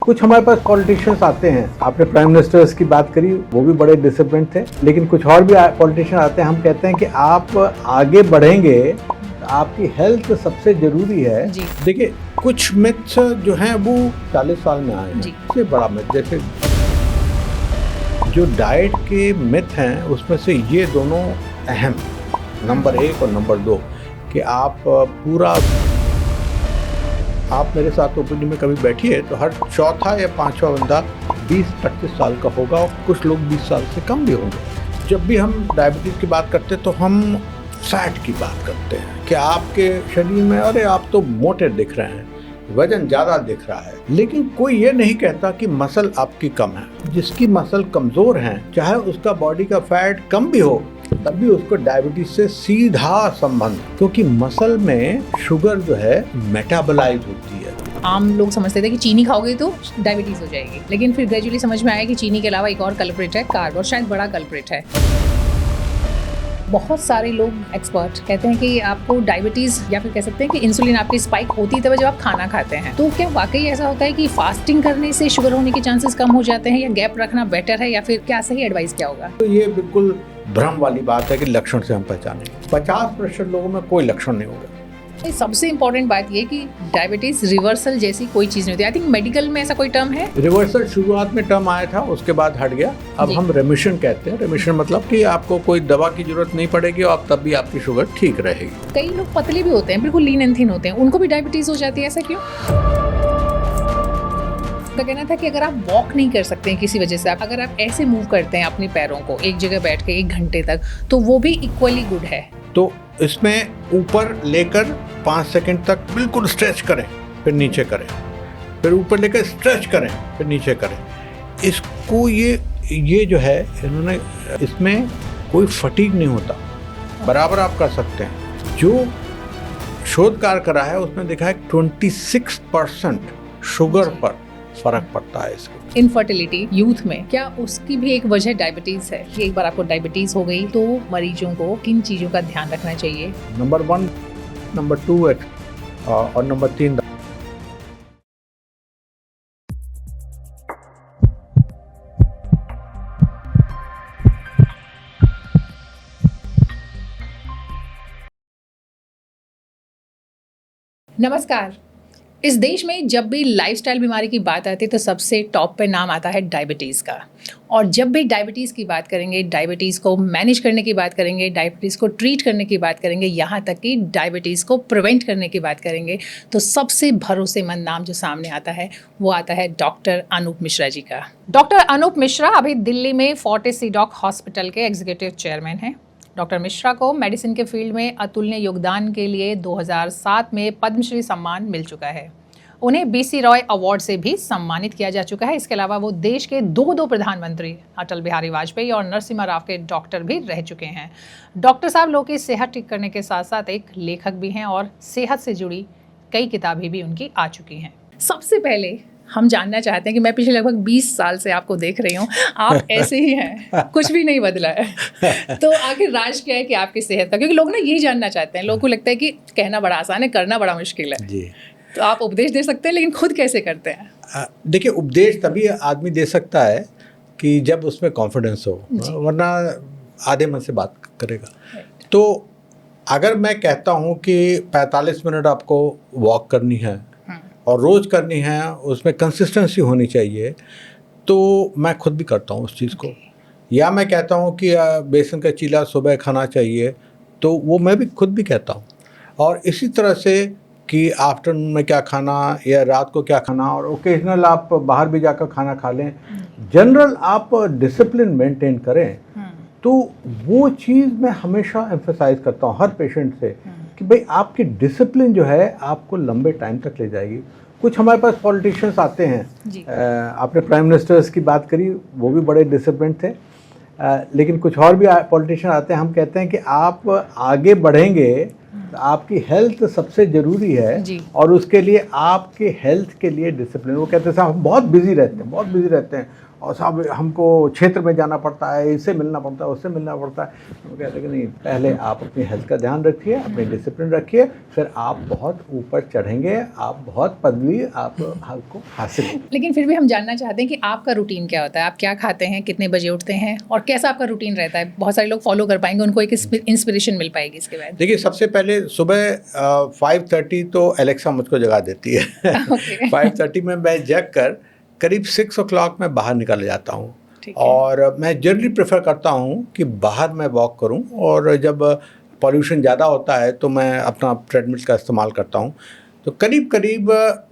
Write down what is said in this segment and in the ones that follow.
कुछ हमारे पास पॉलिटिशियंस आते हैं, आपने प्राइम मिनिस्टर्स की बात करी, वो भी बड़े डिसिप्लिन थे, लेकिन कुछ और भी पॉलिटिशियन आते हैं, हम कहते हैं कि आप आगे बढ़ेंगे, आपकी हेल्थ सबसे जरूरी है। देखिए कुछ मिथ्स जो हैं वो 40 साल में आए हैं, सबसे बड़ा मिथ जैसे जो डाइट के मिथ हैं उसमें से ये दोनों अहम, नंबर 1 और नंबर 2 कि आप मेरे साथ ओपीडी में कभी बैठिए तो हर चौथा या पांचवा बंदा 20-25 साल का होगा और कुछ लोग 20 साल से कम भी होंगे। जब भी हम डायबिटीज़ की बात करते हैं तो हम फैट की बात करते हैं कि आपके शरीर में अरे आप तो मोटे दिख रहे हैं, वजन ज़्यादा दिख रहा है, लेकिन कोई ये नहीं कहता कि मसल आपकी कम है। जिसकी मसल कमज़ोर हैं, चाहे उसका बॉडी का फैट कम भी हो तब भी उसको डायबिटीज से सीधा संबंध, क्योंकि मसल में शुगर जो है मेटाबोलाइज होती है। आम लोग समझते थे कि चीनी खाओगे तो डायबिटीज हो जाएगी, लेकिन फिर ग्रेजुअली समझ में आया कि चीनी के अलावा एक और कल्प्रिट है कार्ब, और शायद बड़ा कल्प्रिट है। बहुत सारे लोग एक्सपर्ट कहते हैं कि आपको डायबिटीज या फिर कह सकते हैं कि इंसुलिन आपकी स्पाइक होती है तब जब आप खाना खाते हैं। तो क्या वाकई ऐसा होता है कि फास्टिंग करने से शुगर होने के चांसेस कम हो जाते हैं, या गैप रखना बेटर है, या फिर क्या सही एडवाइस क्या होगा? तो ये बिल्कुल भ्रम वाली बात है कि लक्षण से हम पहचानें। 50% लोगों में कोई लक्षण नहीं होगा। सबसे इम्पोर्टेंट बात ये कि डायबिटीज रिवर्सल जैसी कोई चीज़ नहीं होती। आई थिंक मेडिकल में ऐसा कोई टर्म है। रिवर्सल शुरुआत में टर्म आया था, उसके बाद हट गया। अब हम रेमिशन कहते हैं। रेमिशन मतलब कि आपको कोई दवा की जरूरत नहीं पड़ेगी और तब भी आपकी शुगर ठीक रहेगी। कई लोग पतले भी होते हैं, बिल्कुल लीन एंड थिन होते हैं, उनको भी डायबिटीज हो जाती है, ऐसा क्यों? तो कहना था कि अगर आप वॉक नहीं कर सकते हैं किसी वजह से, अगर आप ऐसे मूव करते हैं अपने पैरों को एक जगह बैठ के 1 घंटे तक, तो वो भी इक्वली गुड है। तो इसमें ऊपर लेकर 5 सेकंड तक बिल्कुल स्ट्रेच करें, फिर नीचे करें, फिर ऊपर लेकर स्ट्रेच करें, फिर नीचे करें। इसको ये जो है इन्होंने, इसमें कोई फटीग नहीं होता, बराबर आप कर सकते हैं। जो शोध कार्य करा है उसमें देखा है 26% शुगर पर फर्क पड़ता है इसके। इनफर्टिलिटी यूथ में, क्या उसकी भी एक वजह डायबिटीज है? कि एक बार आपको डायबिटीज हो गई तो मरीजों को किन चीजों का ध्यान रखना चाहिए? नंबर 1, नंबर 2 और नंबर 3। नमस्कार। इस देश में जब भी लाइफस्टाइल बीमारी की बात आती है तो सबसे टॉप पे नाम आता है डायबिटीज़ का। और जब भी डायबिटीज़ की बात करेंगे, डायबिटीज़ को मैनेज करने की बात करेंगे, डायबिटीज़ को ट्रीट करने की बात करेंगे, यहाँ तक कि डायबिटीज़ को प्रिवेंट करने की बात करेंगे, तो सबसे भरोसेमंद नाम जो सामने आता है वो आता है डॉक्टर अनूप मिश्रा जी का। डॉक्टर अनूप मिश्रा अभी दिल्ली में फोर्टिस सीडॉक हॉस्पिटल के एग्जीक्यूटिव चेयरमैन हैं। डॉक्टर मिश्रा को मेडिसिन के फील्ड में अतुलनीय योगदान के लिए 2007 में पद्मश्री सम्मान मिल चुका है। उन्हें बीसी रॉय अवार्ड से भी सम्मानित किया जा चुका है। इसके अलावा वो देश के दो प्रधानमंत्री अटल बिहारी वाजपेयी और नरसिम्हा राव के डॉक्टर भी रह चुके हैं। डॉक्टर साहब लोगों की सेहत ठीक करने के साथ साथ एक लेखक भी हैं और सेहत से जुड़ी कई किताबें भी उनकी आ चुकी हैं। सबसे पहले हम जानना चाहते हैं कि मैं पिछले लगभग 20 साल से आपको देख रही हूँ, आप ऐसे ही हैं, कुछ भी नहीं बदला है। तो आखिर राज क्या है कि आपकी सेहत का? क्योंकि लोग ना यही जानना चाहते हैं। लोगों को लगता है कि कहना बड़ा आसान है, करना बड़ा मुश्किल है जी। तो आप उपदेश दे सकते हैं, लेकिन खुद कैसे करते हैं? देखिए, उपदेश तभी आदमी दे सकता है कि जब उसमें कॉन्फिडेंस हो, वरना आधे मन से बात करेगा। तो अगर मैं कहता हूँ कि 45 मिनट आपको वॉक करनी है और रोज़ करनी है, उसमें कंसिस्टेंसी होनी चाहिए, तो मैं खुद भी करता हूँ उस चीज़ को। या मैं कहता हूँ कि बेसन का चीला सुबह खाना चाहिए, तो वो मैं भी खुद भी कहता हूँ। और इसी तरह से कि आफ्टरनून में क्या खाना या रात को क्या खाना, और ओकेजनल आप बाहर भी जाकर खाना खा लें। जनरल आप डिसिप्लिन मेंटेन करें, तो वो चीज़ मैं हमेशा एम्फसाइज करता हूँ हर पेशेंट से कि भाई आपकी डिसिप्लिन जो है आपको लंबे टाइम तक ले जाएगी। कुछ हमारे पास पॉलिटिशियंस आते हैं, आपने प्राइम मिनिस्टर्स की बात करी, वो भी बड़े डिसिप्लिन थे, लेकिन कुछ और भी पॉलिटिशियन आते हैं, हम कहते हैं कि आप आगे बढ़ेंगे, आपकी हेल्थ सबसे ज़रूरी है और उसके लिए आपके हेल्थ के लिए डिसिप्लिन। वो कहते हैं साहब हम बहुत बिजी रहते हैं और साहब हमको क्षेत्र में जाना पड़ता है, इससे मिलना पड़ता है, उससे मिलना पड़ता है। हम कहते हैं कि नहीं, पहले आप अपनी हेल्थ का ध्यान रखिए, अपनी डिसिप्लिन रखिए, फिर आप बहुत ऊपर चढ़ेंगे, आप बहुत पदवी आपको हासिल होगी। लेकिन फिर भी हम जानना चाहते हैं कि आपका रूटीन क्या होता है, आप क्या खाते हैं, कितने बजे उठते हैं और कैसा आपका रूटीन रहता है? बहुत सारे लोग फॉलो कर पाएंगे, उनको एक इंस्पिरेशन मिल पाएगी इसके बाद। देखिए, सबसे पहले सुबह 5:30 तो एलेक्सा मुझको जगा देती है। 5:30 में मैं जग कर करीब 6 o'clock मैं बाहर निकल जाता हूँ। और मैं जनरली प्रेफर करता हूँ कि बाहर मैं वॉक करूँ, और जब पॉल्यूशन ज़्यादा होता है तो मैं अपना ट्रेडमिल का इस्तेमाल करता हूँ। तो करीब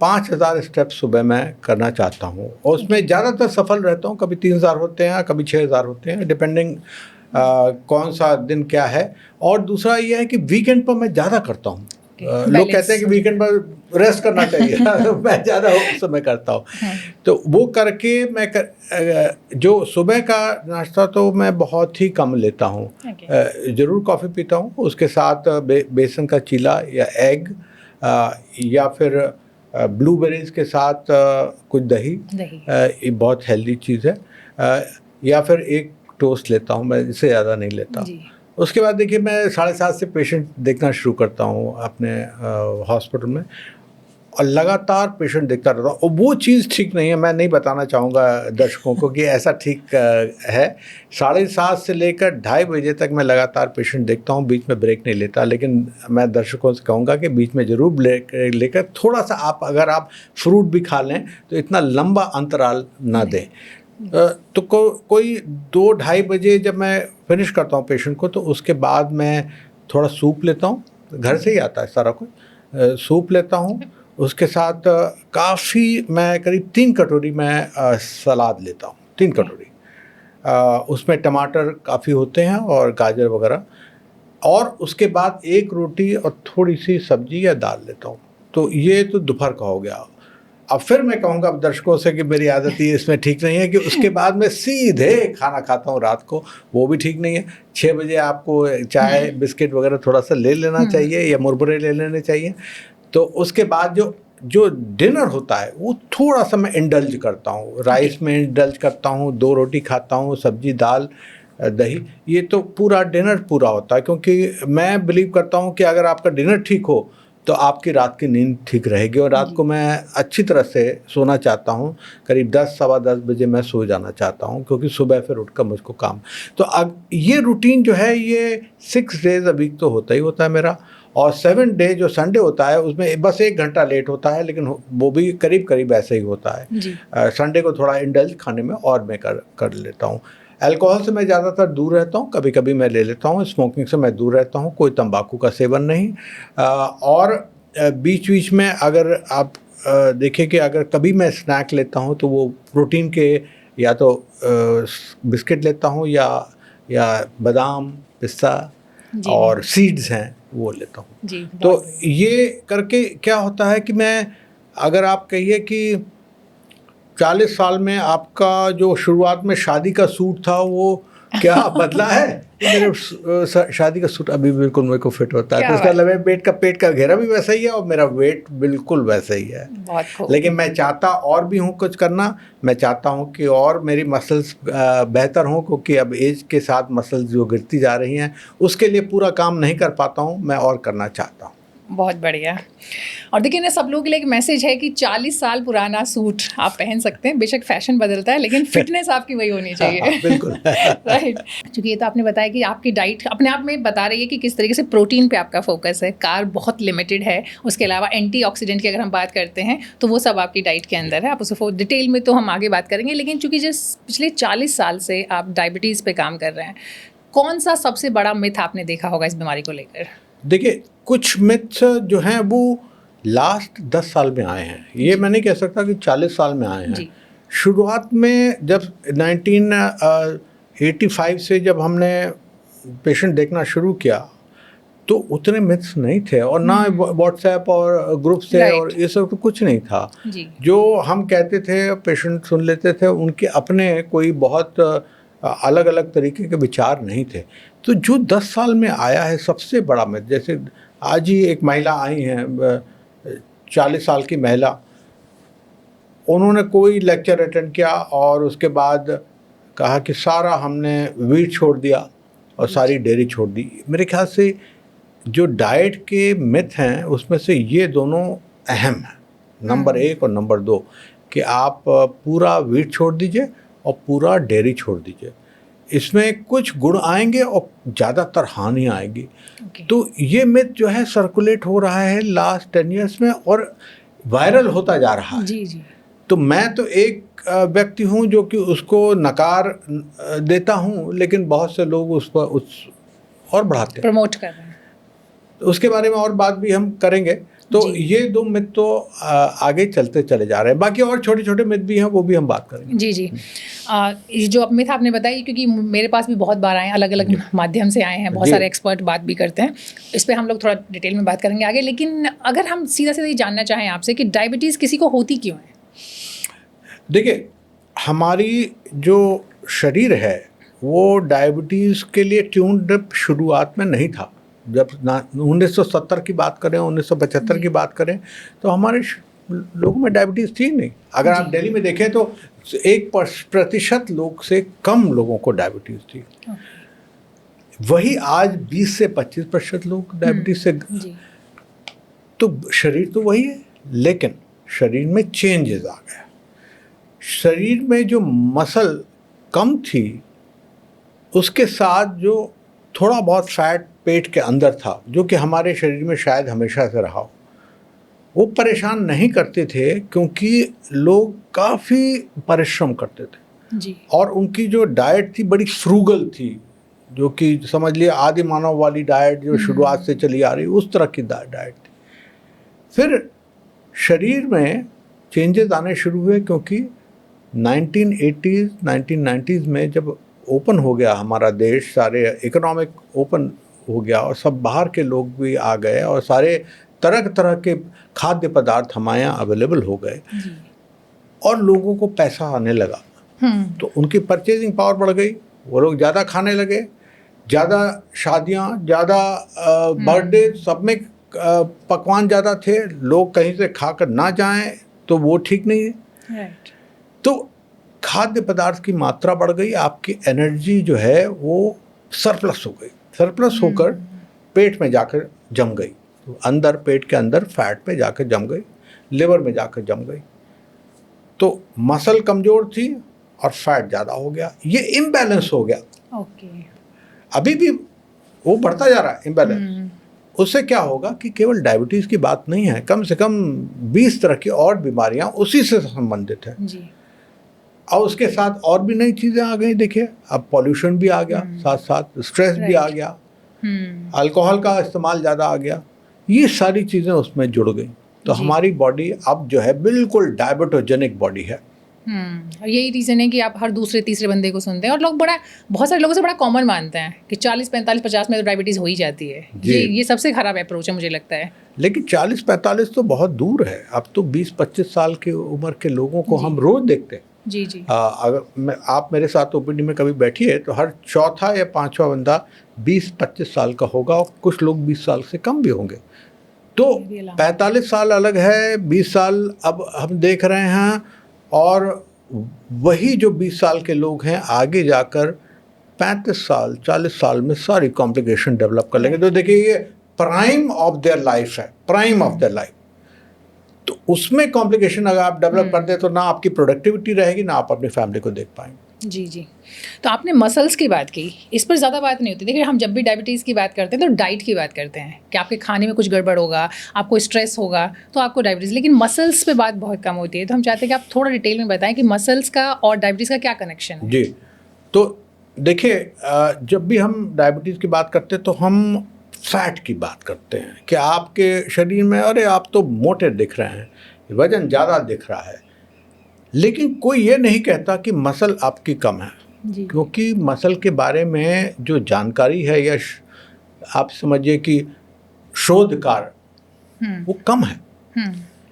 5,000 स्टेप्स सुबह मैं करना चाहता हूँ, और उसमें ज़्यादातर सफल रहता हूँ। कभी 3,000 होते हैं, कभी 6,000 होते हैं, डिपेंडिंग कौन सा दिन क्या है। और दूसरा ये है कि वीकेंड पर मैं ज़्यादा करता हूँ। लोग कहते हैं कि वीकेंड पर रेस्ट करना चाहिए। मैं ज़्यादा उस समय करता हूँ। तो वो करके मैं जो सुबह का नाश्ता तो मैं बहुत ही कम लेता हूँ। ज़रूर कॉफ़ी पीता हूँ, उसके साथ बेसन का चीला या एग, या फिर ब्लूबेरीज के साथ कुछ दही, ये बहुत हेल्दी चीज़ है। या फिर एक टोस्ट लेता हूँ, मैं इससे ज़्यादा नहीं लेता। उसके बाद देखिए, मैं 7:30 से पेशेंट देखना शुरू करता हूँ अपने हॉस्पिटल में, और लगातार पेशेंट देखता रहता हूँ। और वो चीज़ ठीक नहीं है, मैं नहीं बताना चाहूँगा दर्शकों को कि ऐसा ठीक है। 7:30 से लेकर 2:30 बजे तक मैं लगातार पेशेंट देखता हूँ, बीच में ब्रेक नहीं लेता। लेकिन मैं दर्शकों से कहूँगा कि बीच में ज़रूर ब्रेक लेकर थोड़ा सा अगर आप फ्रूट भी खा लें तो इतना लंबा अंतराल ना दें। तो कोई 2-2:30 बजे जब मैं फिनिश करता हूँ पेशेंट को, तो उसके बाद मैं थोड़ा सूप लेता हूँ, घर से ही आता है सारा कुछ। सूप लेता हूँ, उसके साथ काफ़ी मैं करीब 3 कटोरी मैं सलाद लेता हूँ, 3 कटोरी। उसमें टमाटर काफ़ी होते हैं और गाजर वगैरह, और उसके बाद 1 रोटी और थोड़ी सी सब्जी या दाल लेता हूँ। तो ये तो दोपहर का हो गया। अब फिर मैं कहूँगा अब दर्शकों से कि मेरी आदत ये इसमें ठीक नहीं है कि उसके बाद मैं सीधे खाना खाता हूँ रात को, वो भी ठीक नहीं है। 6 बजे आपको चाय बिस्किट वगैरह थोड़ा सा ले लेना चाहिए, या मुरमुरे ले लेने चाहिए। तो उसके बाद जो डिनर होता है वो थोड़ा सा मैं इंडल्ज करता हूँ, राइस में इंडल्ज करता हूँ, 2 रोटी खाता हूँ, सब्जी दाल दही, ये तो पूरा डिनर पूरा होता है। क्योंकि मैं बिलीव करता हूँ कि अगर आपका डिनर ठीक हो तो आपकी रात की नींद ठीक रहेगी। और रात को मैं अच्छी तरह से सोना चाहता हूँ, करीब 10 सवा 10 बजे मैं सो जाना चाहता हूँ, क्योंकि सुबह फिर उठकर मुझको काम। तो अब ये रूटीन जो है ये 6 डेज अ वीक तो होता ही होता है मेरा। और 7 डे जो संडे होता है उसमें बस 1 घंटा लेट होता है, लेकिन वो भी करीब करीब ऐसे ही होता है। संडे को थोड़ा इंडल्ज खाने में और मैं कर लेता हूँ। अल्कोहल से मैं ज़्यादातर दूर रहता हूँ, कभी कभी मैं ले लेता हूँ। स्मोकिंग से मैं दूर रहता हूँ, कोई तंबाकू का सेवन नहीं। और बीच बीच में अगर आप देखें कि अगर कभी मैं स्नैक लेता हूँ तो वो प्रोटीन के या तो बिस्किट लेता हूँ, या बादाम, पिस्ता और सीड्स हैं वो लेता हूँ। तो ये करके क्या होता है कि मैं, अगर आप कहिए कि 40 साल में आपका जो शुरुआत में शादी का सूट था वो क्या बदला है? मेरे शादी का सूट अभी बिल्कुल मेरे को फिट होता है। तो इसका मतलब पेट का घेरा भी वैसा ही है और मेरा वेट बिल्कुल वैसा ही है। लेकिन मैं चाहता और भी हूँ कुछ करना। मैं चाहता हूँ कि और मेरी मसल्स बेहतर हों, क्योंकि अब एज के साथ मसल्स जो गिरती जा रही हैं उसके लिए पूरा काम नहीं कर पाता हूँ, मैं और करना चाहता हूँ। बहुत बढ़िया। और देखिए ना, सब लोगों के लिए एक मैसेज है कि 40 साल पुराना सूट आप पहन सकते हैं, बेशक फैशन बदलता है लेकिन फिटनेस आपकी वही होनी चाहिए। बिल्कुल। राइट। क्योंकि ये तो आपने बताया कि आपकी डाइट अपने आप में बता रही है कि किस तरीके से प्रोटीन पे आपका फोकस है, कार्ब बहुत लिमिटेड है, उसके अलावा एंटीऑक्सीडेंट की अगर हम बात करते हैं तो वो सब आपकी डाइट के अंदर है। आप उसको डिटेल में तो हम आगे बात करेंगे, लेकिन चूंकि जिस पिछले 40 साल से आप डायबिटीज़ पे काम कर रहे हैं, कौन सा सबसे बड़ा मिथ आपने देखा होगा इस बीमारी को लेकर? देखिए, कुछ मिथ्स जो हैं वो लास्ट 10 साल में आए हैं, ये मैं नहीं कह सकता कि 40 साल में आए हैं। शुरुआत में जब 1985 से जब हमने पेशेंट देखना शुरू किया तो उतने मिथ्स नहीं थे, और ना व्हाट्सएप और ग्रुप से और ये सब तो कुछ नहीं था। जो हम कहते थे पेशेंट सुन लेते थे, उनके अपने कोई बहुत अलग अलग तरीके के विचार नहीं थे। तो जो 10 साल में आया है सबसे बड़ा मिथ, जैसे आज ही एक महिला आई हैं 40 साल की महिला, उन्होंने कोई लेक्चर अटेंड किया और उसके बाद कहा कि सारा हमने वीट छोड़ दिया और सारी डेयरी छोड़ दी। मेरे ख्याल से जो डाइट के मिथ हैं उसमें से ये दोनों अहम हैं, नंबर 1 और नंबर 2, कि आप पूरा वीट छोड़ दीजिए और पूरा डेयरी छोड़ दीजिए। इसमें कुछ गुण आएंगे और ज़्यादातर हानि आएगी। तो ये मिथ जो है सर्कुलेट हो रहा है लास्ट 10 ईयर्स में और वायरल होता जा रहा है। जी जी। तो मैं तो एक व्यक्ति हूँ जो कि उसको नकार देता हूँ, लेकिन बहुत से लोग उस पर और बढ़ाते हैं, प्रमोट कर रहे हैं। उसके बारे में और बात भी हम करेंगे। तो ये 2 मिथ तो आगे चलते चले जा रहे हैं, बाकी और छोटे छोटे मिथ भी हैं, वो भी हम बात करेंगे। जी जी। ये जो अब मिथ आपने बताई, क्योंकि मेरे पास भी बहुत बार आए हैं, अलग अलग माध्यम से आए हैं, बहुत सारे एक्सपर्ट बात भी करते हैं, इस पर हम लोग थोड़ा डिटेल में बात करेंगे आगे। लेकिन अगर हम सीधा सीधा ये जानना चाहें आपसे कि डायबिटीज़ किसी को होती क्यों है? देखिए, हमारी जो शरीर है वो डायबिटीज़ के लिए ट्यून्ड शुरुआत में नहीं था। जब 1970 की बात करें, 1975 की बात करें, तो हमारे लोगों में डायबिटीज़ थी नहीं। अगर आप दिल्ली में देखें तो 1% लोग से कम लोगों को डायबिटीज़ थी। वही आज 20 से 25% लोग डायबिटीज़ से। तो शरीर तो वही है, लेकिन शरीर में चेंजेस आ गए। शरीर में जो मसल कम थी, उसके साथ जो थोड़ा बहुत फैट पेट के अंदर था, जो कि हमारे शरीर में शायद हमेशा से रहा हो, वो परेशान नहीं करते थे, क्योंकि लोग काफ़ी परिश्रम करते थे जी। और उनकी जो डाइट थी बड़ी फ्रूगल थी, जो कि समझ लिए आदि मानव वाली डाइट जो शुरुआत से चली आ रही, उस तरह की डाइट थी। फिर शरीर में चेंजेस आने शुरू हुए, क्योंकि 1980s 1990s में जब ओपन हो गया हमारा देश, सारे इकोनॉमिक ओपन हो गया और सब बाहर के लोग भी आ गए और सारे तरह तरह के खाद्य पदार्थ हमारे यहाँ अवेलेबल हो गए और लोगों को पैसा आने लगा, तो उनकी परचेजिंग पावर बढ़ गई, वो लोग ज़्यादा खाने लगे, ज़्यादा शादियाँ, ज़्यादा बर्थडे, सब में पकवान ज़्यादा थे, लोग कहीं से खाकर ना जाएं तो वो ठीक नहीं है। तो खाद्य पदार्थ की मात्रा बढ़ गई, आपकी एनर्जी जो है वो सरप्लस हो गई, सरप्लस होकर पेट में जाकर जम गई, तो अंदर पेट के अंदर फैट पे जाकर जम गई, लिवर में जाकर जम गई, तो मसल कमज़ोर थी और फैट ज़्यादा हो गया, ये इम्बैलेंस हो गया। अभी भी वो बढ़ता जा रहा है इम्बैलेंस। उससे क्या होगा कि केवल डायबिटीज़ की बात नहीं है, कम से कम 20 तरह की और बीमारियां उसी से संबंधित है जी। और उसके साथ और भी नई चीज़ें आ गई। देखिए, अब पॉल्यूशन भी आ गया, साथ साथ स्ट्रेस भी आ गया, अल्कोहल का इस्तेमाल ज़्यादा आ गया, ये सारी चीज़ें उसमें जुड़ गई। तो हमारी बॉडी अब जो है बिल्कुल डायबिटोजेनिक बॉडी है। और यही रीज़न है कि आप हर दूसरे तीसरे बंदे को सुनते हैं और लोग बहुत सारे लोगों से बड़ा कॉमन मानते हैं कि 40 45 50 में तो डायबिटीज़ हो ही जाती है। ये सबसे ख़राब अप्रोच है मुझे लगता है। लेकिन 40 45 तो बहुत दूर है, अब तो 20 25 साल की उम्र के लोगों को हम रोज़ देखते हैं। जी जी। अगर आप मेरे साथ ओपीडी में कभी बैठिए तो हर चौथा या पांचवा बंदा 20-25 साल का होगा और कुछ लोग 20 साल से कम भी होंगे। तो 45 साल अलग है, 20 साल अब हम देख रहे हैं, और वही जो 20 साल के लोग हैं आगे जाकर 35 साल 40 साल में सारी कॉम्प्लिकेशन डेवलप कर लेंगे। तो देखिए, ये प्राइम ऑफ देयर लाइफ है, प्राइम ऑफ देयर लाइफ। तो उसमें कॉम्प्लिकेशन अगर आप डेवलप करते हैं तो ना आपकी प्रोडक्टिविटी रहेगी, ना आप अपनी फैमिली को देख पाएंगे। जी जी। तो आपने मसल्स की बात की, इस पर ज़्यादा बात नहीं होती। देखिए, हम जब भी डायबिटीज़ की बात करते हैं तो डाइट की बात करते हैं कि आपके खाने में कुछ गड़बड़ होगा, आपको स्ट्रेस होगा तो आपको डायबिटीज़, लेकिन मसल्स पे बात बहुत कम होती है। तो हम चाहते हैं कि आप थोड़ा डिटेल में बताएं कि मसल्स का और डायबिटीज़ का क्या कनेक्शन है। जी, तो देखिए, जब भी हम डायबिटीज़ की बात करते हैं तो हम फैट की बात करते हैं कि आपके शरीर में, अरे आप तो मोटे दिख रहे हैं, वजन ज़्यादा दिख रहा है, लेकिन कोई ये नहीं कहता कि मसल आपकी कम है, क्योंकि मसल के बारे में जो जानकारी है या आप समझिए कि शोध कार्य वो कम है।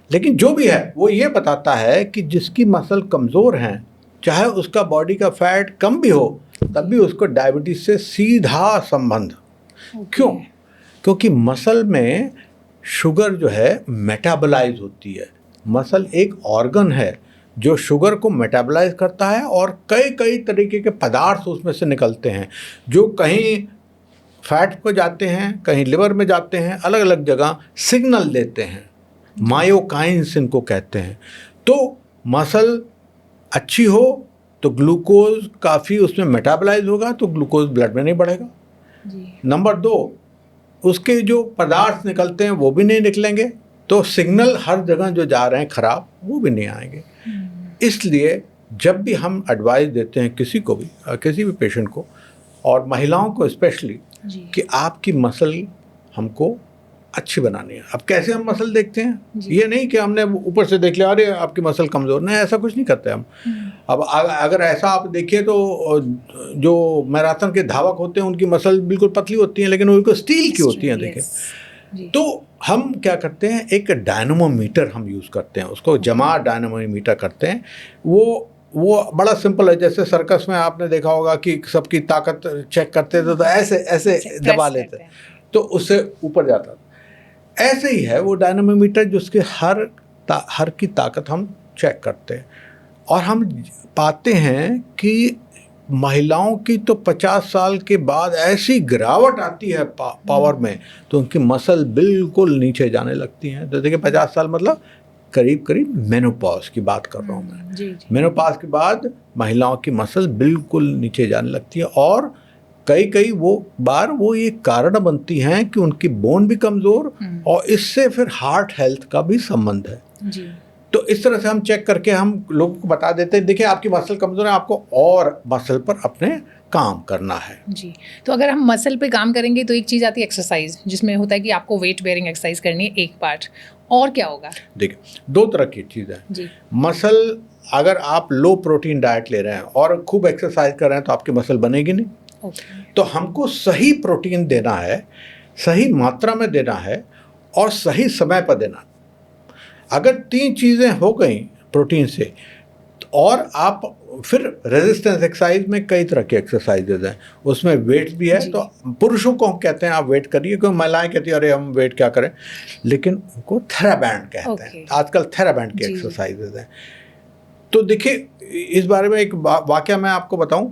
लेकिन जो भी है वो ये बताता है कि जिसकी मसल कमज़ोर हैं, चाहे उसका बॉडी का फैट कम भी हो, तब भी उसको डायबिटीज़ से सीधा संबंध। क्यों? क्योंकि मसल में शुगर जो है मेटाबोलाइज होती है। मसल एक ऑर्गन है जो शुगर को मेटाबलाइज करता है और कई कई तरीके के पदार्थ उसमें से निकलते हैं जो कहीं फैट को जाते हैं, कहीं लिवर में जाते हैं, अलग अलग जगह सिग्नल देते हैं, मायोकाइंस इनको कहते हैं। तो मसल अच्छी हो तो ग्लूकोज काफ़ी उसमें मेटाबलाइज होगा, तो ग्लूकोज ब्लड में नहीं बढ़ेगा जी। नंबर 2, उसके जो पदार्थ निकलते हैं वो भी नहीं निकलेंगे, तो सिग्नल हर जगह जो जा रहे हैं खराब वो भी नहीं आएंगे। इसलिए जब भी हम एडवाइस देते हैं किसी को भी, किसी भी पेशेंट को और महिलाओं को स्पेशली, कि आपकी मसल हमको अच्छी बनानी है। अब कैसे हम मसल देखते हैं, ये नहीं कि हमने ऊपर से देख लिया अरे आपकी मसल कमज़ोर, नहीं, ऐसा कुछ नहीं करते हम। अब अगर ऐसा आप देखिए तो जो मैराथन के धावक होते हैं उनकी मसल बिल्कुल पतली होती हैं, लेकिन उनको स्टील की होती हैं, देखें। तो हम क्या करते हैं, एक डायनमोमीटर हम यूज़ करते हैं, उसको जमा डायनमोमीटर करते हैं। वो बड़ा सिंपल है, जैसे सर्कस में आपने देखा होगा कि सबकी ताकत चेक करते थे तो ऐसे ऐसे दबा लेते, तो उससे ऊपर जाता था। ऐसे ही है वो डायनमोमीटर, जिसके हर की ताकत हम चेक करते हैं और हम पाते हैं कि महिलाओं की तो 50 साल के बाद ऐसी गिरावट आती है पावर में, तो उनकी मसल बिल्कुल नीचे जाने लगती हैं। तो देखिए 50 साल मतलब करीब करीब मेनोपॉज की बात कर रहा हूँ मैं। मेनोपॉज के बाद महिलाओं की मसल बिल्कुल नीचे जाने लगती है और कई वो ये कारण बनती हैं कि उनकी बोन भी कमज़ोर, और इससे फिर हार्ट हेल्थ का भी संबंध है जी। तो इस तरह से हम चेक करके हम लोगों को बता देते हैं, देखिए आपकी मसल कमज़ोर है, आपको और मसल पर अपने काम करना है जी। तो अगर हम मसल पे काम करेंगे तो एक चीज़ आती है एक्सरसाइज, जिसमें होता है कि आपको वेट बेयरिंग एक्सरसाइज करनी है एक पार्ट, और क्या होगा? देखिए 2 तरह की चीज़ है जी। मसल, अगर आप लो प्रोटीन डाइट ले रहे हैं और खूब एक्सरसाइज कर रहे हैं तो आपकी मसल बनेगी नहीं। तो हमको सही प्रोटीन देना है, सही मात्रा में देना है और सही समय पर देना। अगर 3 चीज़ें हो गई प्रोटीन से, और आप फिर रेजिस्टेंस एक्सरसाइज में कई तरह के एक्सरसाइजेज हैं, उसमें वेट भी है। तो पुरुषों को हम कहते हैं आप वेट करिए, क्योंकि महिलाएं कहती हैं अरे हम वेट क्या करें, लेकिन उनको थेराबैंड कहते हैं। आजकल थेराबैंड की एक्सरसाइजेज हैं। तो देखिए इस बारे में एक वाकया मैं आपको बताऊं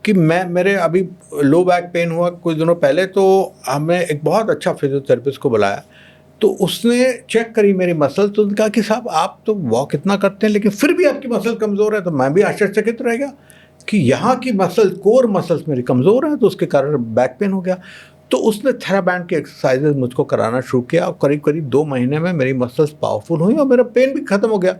कि मेरे अभी लो बैक पेन हुआ कुछ दिनों पहले, तो हमने एक बहुत अच्छा फिजियोथेरेपिस्ट को बुलाया, तो उसने चेक करी मेरी मसल, तो कहा कि साहब आप तो वॉक इतना करते हैं लेकिन फिर भी आपकी मसल कमज़ोर है। तो मैं भी आश्चर्यचकित रह गया कि यहाँ की मसल, कोर मसल्स मेरी कमज़ोर है, तो उसके कारण बैक पेन हो गया। तो उसने थेराबैंड के एक्सरसाइजेज मुझको कराना शुरू किया और करीब करीब 2 महीने में मेरी मसल्स पावरफुल हुई और मेरा पेन भी ख़त्म हो गया।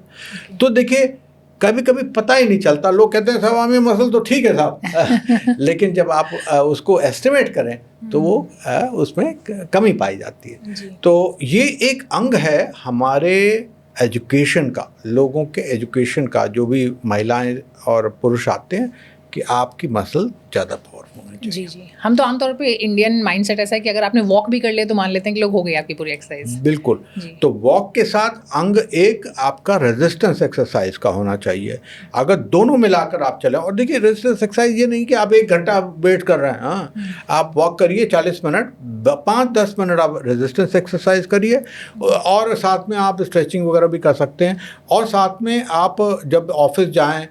तो देखिए कभी कभी पता ही नहीं चलता, लोग कहते हैं साहब हमें मसल तो ठीक है साहब लेकिन जब आप उसको एस्टिमेट करें तो वो उसमें कमी पाई जाती है। तो ये एक अंग है हमारे एजुकेशन का, लोगों के एजुकेशन का, जो भी महिलाएं और पुरुष आते हैं, कि आपकी मसल ज़्यादा पावरफुल होनी चाहिए। जी। हम तो आमतौर पे इंडियन माइंडसेट ऐसा है कि अगर आपने वॉक भी कर लिया तो मान लेते हैं कि लोग हो गई आपकी पूरी एक्सरसाइज। बिल्कुल। तो वॉक के साथ अंग एक आपका रेजिस्टेंस एक्सरसाइज का होना चाहिए। अगर दोनों मिलाकर आप चलें, और देखिए रेजिस्टेंस एक्सरसाइज ये नहीं कि आप 1 घंटा वेट कर रहे हैं, हाँ, आप वॉक करिए 40 मिनट, 5-10 मिनट आप रेजिस्टेंस एक्सरसाइज करिए, और साथ में आप स्ट्रेचिंग वगैरह भी कर सकते हैं। और साथ में आप जब ऑफिस जाएँ,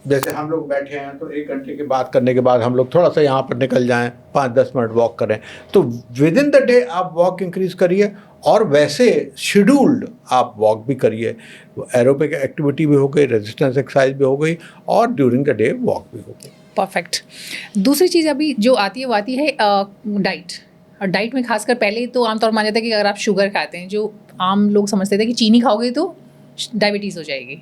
जैसे हम लोग बैठे हैं तो 1 घंटे की बात करने के बाद हम लोग थोड़ा सा यहाँ पर निकल जाएं, 5-10 मिनट वॉक करें, तो विद इन द डे आप वॉक इंक्रीज करिए, और वैसे शेड्यूल्ड आप वॉक भी करिए। एरोबिक एक्टिविटी भी हो गई, रेजिस्टेंस एक्सरसाइज भी हो गई, और ड्यूरिंग द डे वॉक भी हो गई। परफेक्ट। दूसरी चीज़ अभी जो आती है वो आती है डाइट। और डाइट में खासकर पहले तो आमतौर माना जाता है कि अगर आप शुगर खाते हैं, जो आम लोग समझते थे कि चीनी खाओगे तो डायबिटीज़ हो जाएगी,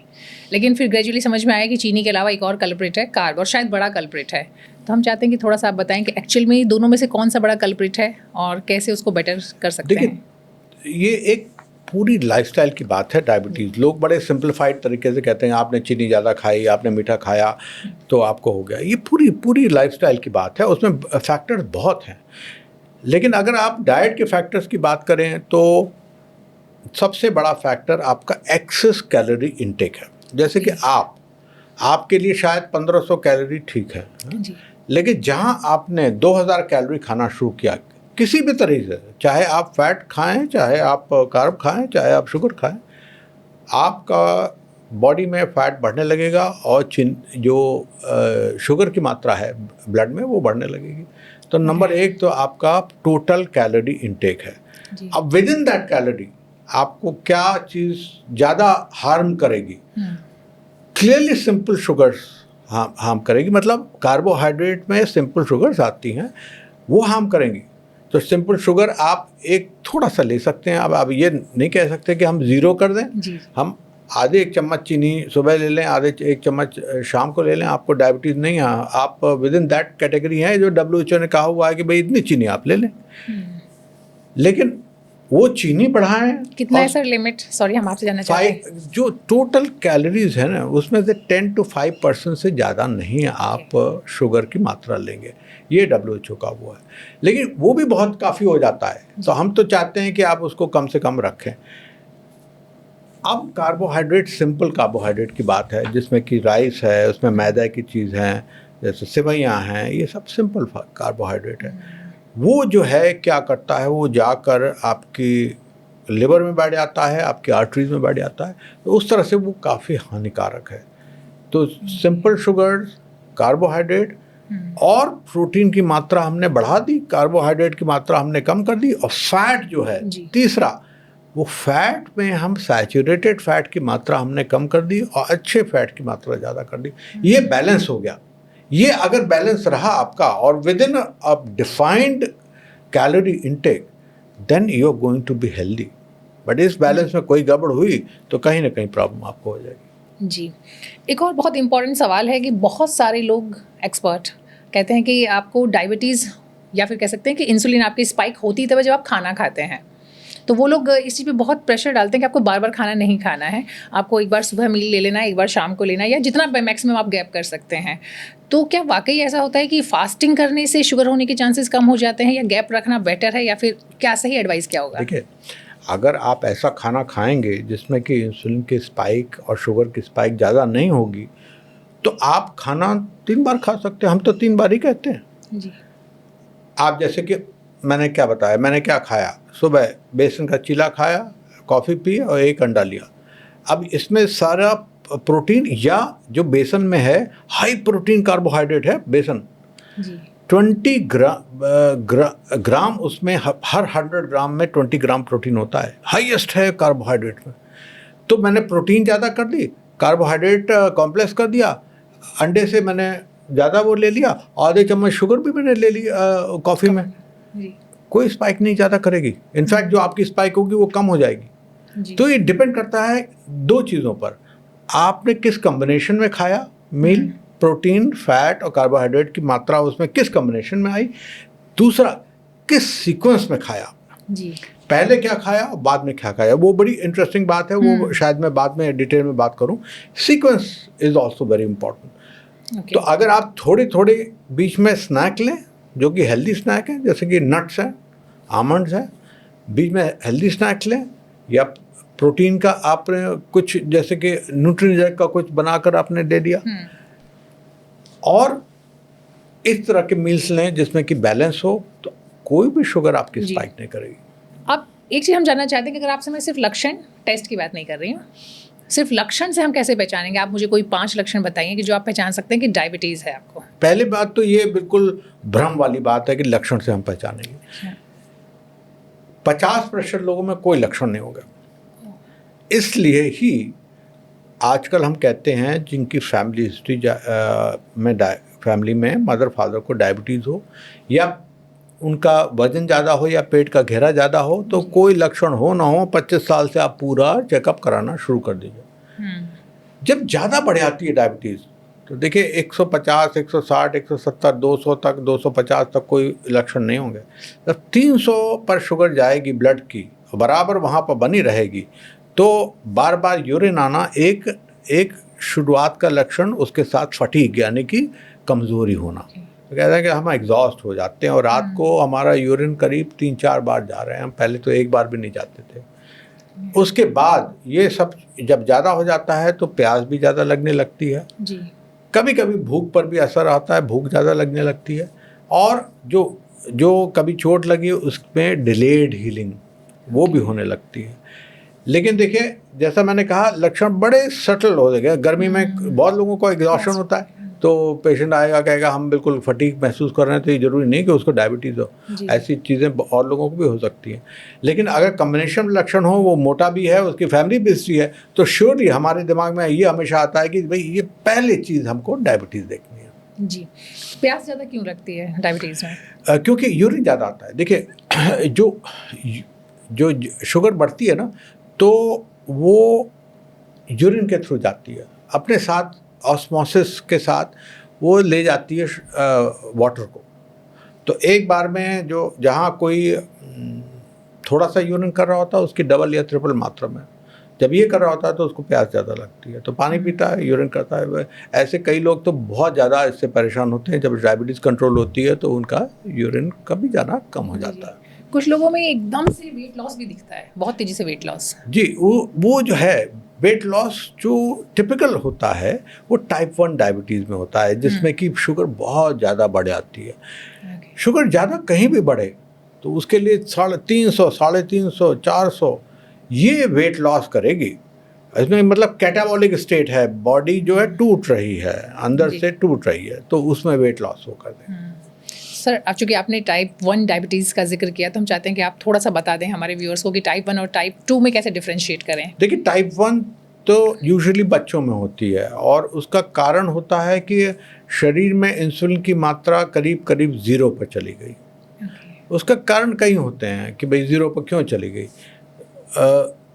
लेकिन फिर ग्रेजुअली समझ में आया कि चीनी के अलावा एक और कल्प्रिट है कार्ब, और शायद बड़ा कल्प्रिट है। तो हम चाहते हैं कि थोड़ा सा आप बताएं कि एक्चुअल में दोनों में से कौन सा बड़ा कल्प्रिट है और कैसे उसको बेटर कर सकते हैं। देखिए ये एक पूरी लाइफस्टाइल की बात है डायबिटीज़। लोग बड़े सिंप्लीफाइड तरीके से कहते हैं आपने चीनी ज़्यादा खाई, आपने मीठा खाया तो आपको हो गया। ये पूरी लाइफस्टाइल की बात है, उसमें फैक्टर्स बहुत हैं। लेकिन अगर आप डाइट के फैक्टर्स की बात करें तो सबसे बड़ा फैक्टर आपका एक्सेस कैलोरी इनटेक है। जैसे कि आपके लिए शायद 1500 कैलोरी ठीक है, लेकिन जहां आपने 2000 कैलोरी खाना शुरू किया किसी भी तरीके से, चाहे आप फैट खाएं, चाहे आप कार्ब खाएं, चाहे आप शुगर खाएं, आपका बॉडी में फैट बढ़ने लगेगा और जो शुगर की मात्रा है ब्लड में वो बढ़ने लगेगी। तो नंबर एक तो आपका टोटल कैलोरी इनटेक है। जी। अब विद इन दैट कैलोरी आपको क्या चीज़ ज़्यादा हार्म करेगी? क्लियरली सिंपल शुगर्स हार्म करेगी, मतलब कार्बोहाइड्रेट में सिंपल शुगर्स आती हैं वो हार्म करेंगी। तो सिंपल शुगर आप एक थोड़ा सा ले सकते हैं। अब आप ये नहीं कह सकते कि हम ज़ीरो कर दें। जी। हम आधे एक चम्मच चीनी सुबह ले लें, आधे एक चम्मच शाम को ले लें, आपको डायबिटीज़ नहीं है। आप विद इन दैट कैटेगरी हैं जो WHO ने कहा हुआ है कि भाई इतनी चीनी आप ले लें। लेकिन वो चीनी बढ़ाएं। कितना है सर लिमिट? सॉरी, हम आपसे जानना चाहते हैं। जो टोटल कैलोरीज है ना उसमें से 10 to 5% से ज़्यादा नहीं आप शुगर की मात्रा लेंगे, ये WHO का वो है। लेकिन वो भी बहुत काफ़ी हो जाता है, तो हम तो चाहते हैं कि आप उसको कम से कम रखें। अब कार्बोहाइड्रेट, सिंपल कार्बोहाइड्रेट की बात है जिसमें कि राइस है, उसमें मैदा की चीज़ हैं, जैसे सेवइयाँ हैं, ये सब सिंपल कार्बोहाइड्रेट है। वो जो है क्या करता है, वो जाकर आपकी लिवर में बैठ जाता है, आपकी आर्टरीज में बैठ जाता है, तो उस तरह से वो काफ़ी हानिकारक है। तो सिंपल शुगर्स, कार्बोहाइड्रेट और प्रोटीन की मात्रा हमने बढ़ा दी, कार्बोहाइड्रेट की मात्रा हमने कम कर दी, और फैट जो है तीसरा, वो फैट में हम सैचुरेटेड फैट की मात्रा हमने कम कर दी और अच्छे फैट की मात्रा ज़्यादा कर दी। ये बैलेंस हो गया। ये अगर बैलेंस रहा आपका और within a defined calorie intake, then you are going to be healthy. But इस बैलेंस में कोई गड़बड़ हुई तो कहीं ना कहीं प्रॉब्लम आपको हो जाएगी। जी। एक और बहुत इंपॉर्टेंट सवाल है कि बहुत सारे लोग एक्सपर्ट कहते हैं कि आपको डायबिटीज़ या फिर कह सकते हैं कि इंसुलिन आपकी स्पाइक होती है तब जब आप खाना खाते हैं। तो वो लोग इस चीज़ पे बहुत प्रेशर डालते हैं कि आपको बार बार खाना नहीं खाना है, आपको एक बार सुबह मील ले लेना है, एक बार शाम को लेना है, या जितना मैक्सिमम आप गैप कर सकते हैं। तो क्या वाकई ऐसा होता है कि फास्टिंग करने से शुगर होने के चांसेस कम हो जाते हैं, या गैप रखना बेटर है, या फिर क्या सही एडवाइस क्या होगा? देखिए, अगर आप ऐसा खाना खाएंगे जिसमें कि इंसुलिन की स्पाइक और शुगर की स्पाइक ज़्यादा नहीं होगी, तो आप खाना 3 बार खा सकते हैं। हम तो 3 बार ही कहते हैं जी। आप जैसे कि मैंने क्या बताया, मैंने क्या खाया, सुबह बेसन का चीला खाया, कॉफ़ी पी और 1 अंडा लिया। अब इसमें सारा प्रोटीन, या जो बेसन में है हाई प्रोटीन कार्बोहाइड्रेट है बेसन, जी। 20 ग्राम उसमें, हर 100 ग्राम में 20 ग्राम प्रोटीन होता है, हाईएस्ट है कार्बोहाइड्रेट में। तो मैंने प्रोटीन ज़्यादा कर दी, कार्बोहाइड्रेट कॉम्प्लेक्स कर दिया, अंडे से मैंने ज़्यादा वो ले लिया, आधे चम्मच शुगर भी मैंने ले ली कॉफ़ी में। जी। कोई स्पाइक नहीं ज़्यादा करेगी, इनफैक्ट जो आपकी स्पाइक होगी वो कम हो जाएगी। जी। तो ये डिपेंड करता है 2 चीज़ों पर, आपने किस कॉम्बिनेशन में खाया मील, प्रोटीन, फैट और कार्बोहाइड्रेट की मात्रा उसमें किस कॉम्बिनेशन में आई, दूसरा किस सीक्वेंस में खाया, जी। पहले क्या खाया और बाद में क्या खाया। वो बड़ी इंटरेस्टिंग बात है, वो शायद मैं बाद में डिटेल में बात करूं। Sequence is also very important. तो अगर आप थोड़ी थोड़ी बीच में स्नैक लें जो कि हेल्दी स्नैक है, जैसे कि नट्स हैं, आमंड्स हैं, बीच में हेल्दी स्नैक लें, या प्रोटीन का आपने कुछ जैसे कि न्यूट्रीजैक का कुछ बनाकर आपने दे दिया, और इस तरह के मील्स लें जिसमें कि बैलेंस हो, तो कोई भी शुगर आपकी स्पाइक नहीं करेगी। अब एक चीज़ हम जानना चाहते हैं कि अगर आपसे मैं सिर्फ लक्षण, टेस्ट की बात नहीं कर रही हूँ, सिर्फ लक्षण से हम कैसे पहचानेंगे? आप मुझे कोई 5 लक्षण बताइए कि जो आप पहचान सकते हैं कि डायबिटीज़ है आपको। पहली बात तो ये बिल्कुल भ्रम वाली बात है कि लक्षण से हम पहचानेंगे। 50% लोगों में कोई लक्षण नहीं होगा। इसलिए ही आजकल हम कहते हैं जिनकी फैमिली हिस्ट्री में फैमिली में मदर फादर को डायबिटीज़ हो, या उनका वजन ज़्यादा हो, या पेट का घेरा ज़्यादा हो, तो कोई लक्षण हो ना हो 25 साल से आप पूरा चेकअप कराना शुरू कर दीजिए। जब ज़्यादा बढ़ जाती है डायबिटीज़, तो देखिए 150, 160, 170, 200 तक, 250 तक कोई लक्षण नहीं होंगे। जब 300 पर शुगर जाएगी ब्लड की, बराबर वहाँ पर बनी रहेगी, तो बार बार यूरिन आना एक शुरुआत का लक्षण, उसके साथ फटीग यानी कि कमज़ोरी होना। तो कहते हैं कि हम एग्जॉस्ट हो जाते हैं और रात को हमारा यूरिन करीब 3-4 बार जा रहे हैं, हम पहले तो 1 बार भी नहीं जाते थे। उसके बाद ये सब जब ज़्यादा हो जाता है तो प्यास भी ज़्यादा लगने लगती है जी। कभी कभी भूख पर भी असर आता है, भूख ज़्यादा लगने लगती है, और जो कभी चोट लगी उसमें डिलेड हीलिंग वो भी होने लगती है। लेकिन देखिए जैसा मैंने कहा लक्षण बड़े सटल हो गए। गर्मी में बहुत लोगों को एग्जॉशन होता है, तो पेशेंट आएगा कहेगा हम बिल्कुल फटीग महसूस कर रहे हैं, तो ये जरूरी नहीं कि उसको डायबिटीज़ हो, ऐसी चीज़ें और लोगों को भी हो सकती हैं। लेकिन अगर कम्बिनेशन लक्षण हो, वो मोटा भी है, उसकी फैमिली भी हिस्ट्री है, तो श्योरली हमारे दिमाग में ये हमेशा आता है कि भाई ये पहली चीज़ हमको डायबिटीज़ देखनी है। जी, प्यास ज़्यादा क्यों लगती है डायबिटीज़ में? क्योंकि यूरिन ज़्यादा आता है। देखिए जो शुगर बढ़ती है ना, तो वो यूरिन के थ्रू जाती है, अपने साथ ऑस्मोसिस के साथ वो ले जाती है वाटर को। तो एक बार में जो जहाँ कोई थोड़ा सा यूरिन कर रहा होता है उसकी डबल या ट्रिपल मात्रा में जब ये कर रहा होता है तो उसको प्यास ज़्यादा लगती है, तो पानी पीता है, यूरिन करता है। ऐसे कई लोग तो बहुत ज़्यादा इससे परेशान होते हैं। जब डायबिटीज़ कंट्रोल होती है तो उनका यूरिन का भी जाना कम हो जाता है। कुछ लोगों में एकदम से वेट लॉस भी दिखता है, बहुत तेज़ी से वेट लॉस। जी, वो जो है वेट लॉस जो टिपिकल होता है वो टाइप 1 डायबिटीज़ में होता है, जिसमें कि शुगर बहुत ज़्यादा बढ़ जाती है। शुगर ज़्यादा कहीं भी बढ़े तो उसके लिए 350, 350, 400 ये वेट लॉस करेगी। इसमें मतलब कैटाबॉलिक स्टेट है, बॉडी जो है टूट रही है, अंदर से टूट रही है, तो उसमें वेट लॉस होकर दे। सर, अब चूँकि आपने टाइप 1 डायबिटीज़ का जिक्र किया, तो हम चाहते हैं कि आप थोड़ा सा बता दें हमारे व्यूअर्स को कि टाइप 1 और टाइप 2 में कैसे डिफ्रेंशिएट करें। देखिए टाइप 1 तो यूजुअली बच्चों में होती है, और उसका कारण होता है कि शरीर में इंसुलिन की मात्रा करीब करीब 0 पर चली गई। उसका कारण कई होते हैं कि भाई 0 पर क्यों चली गई।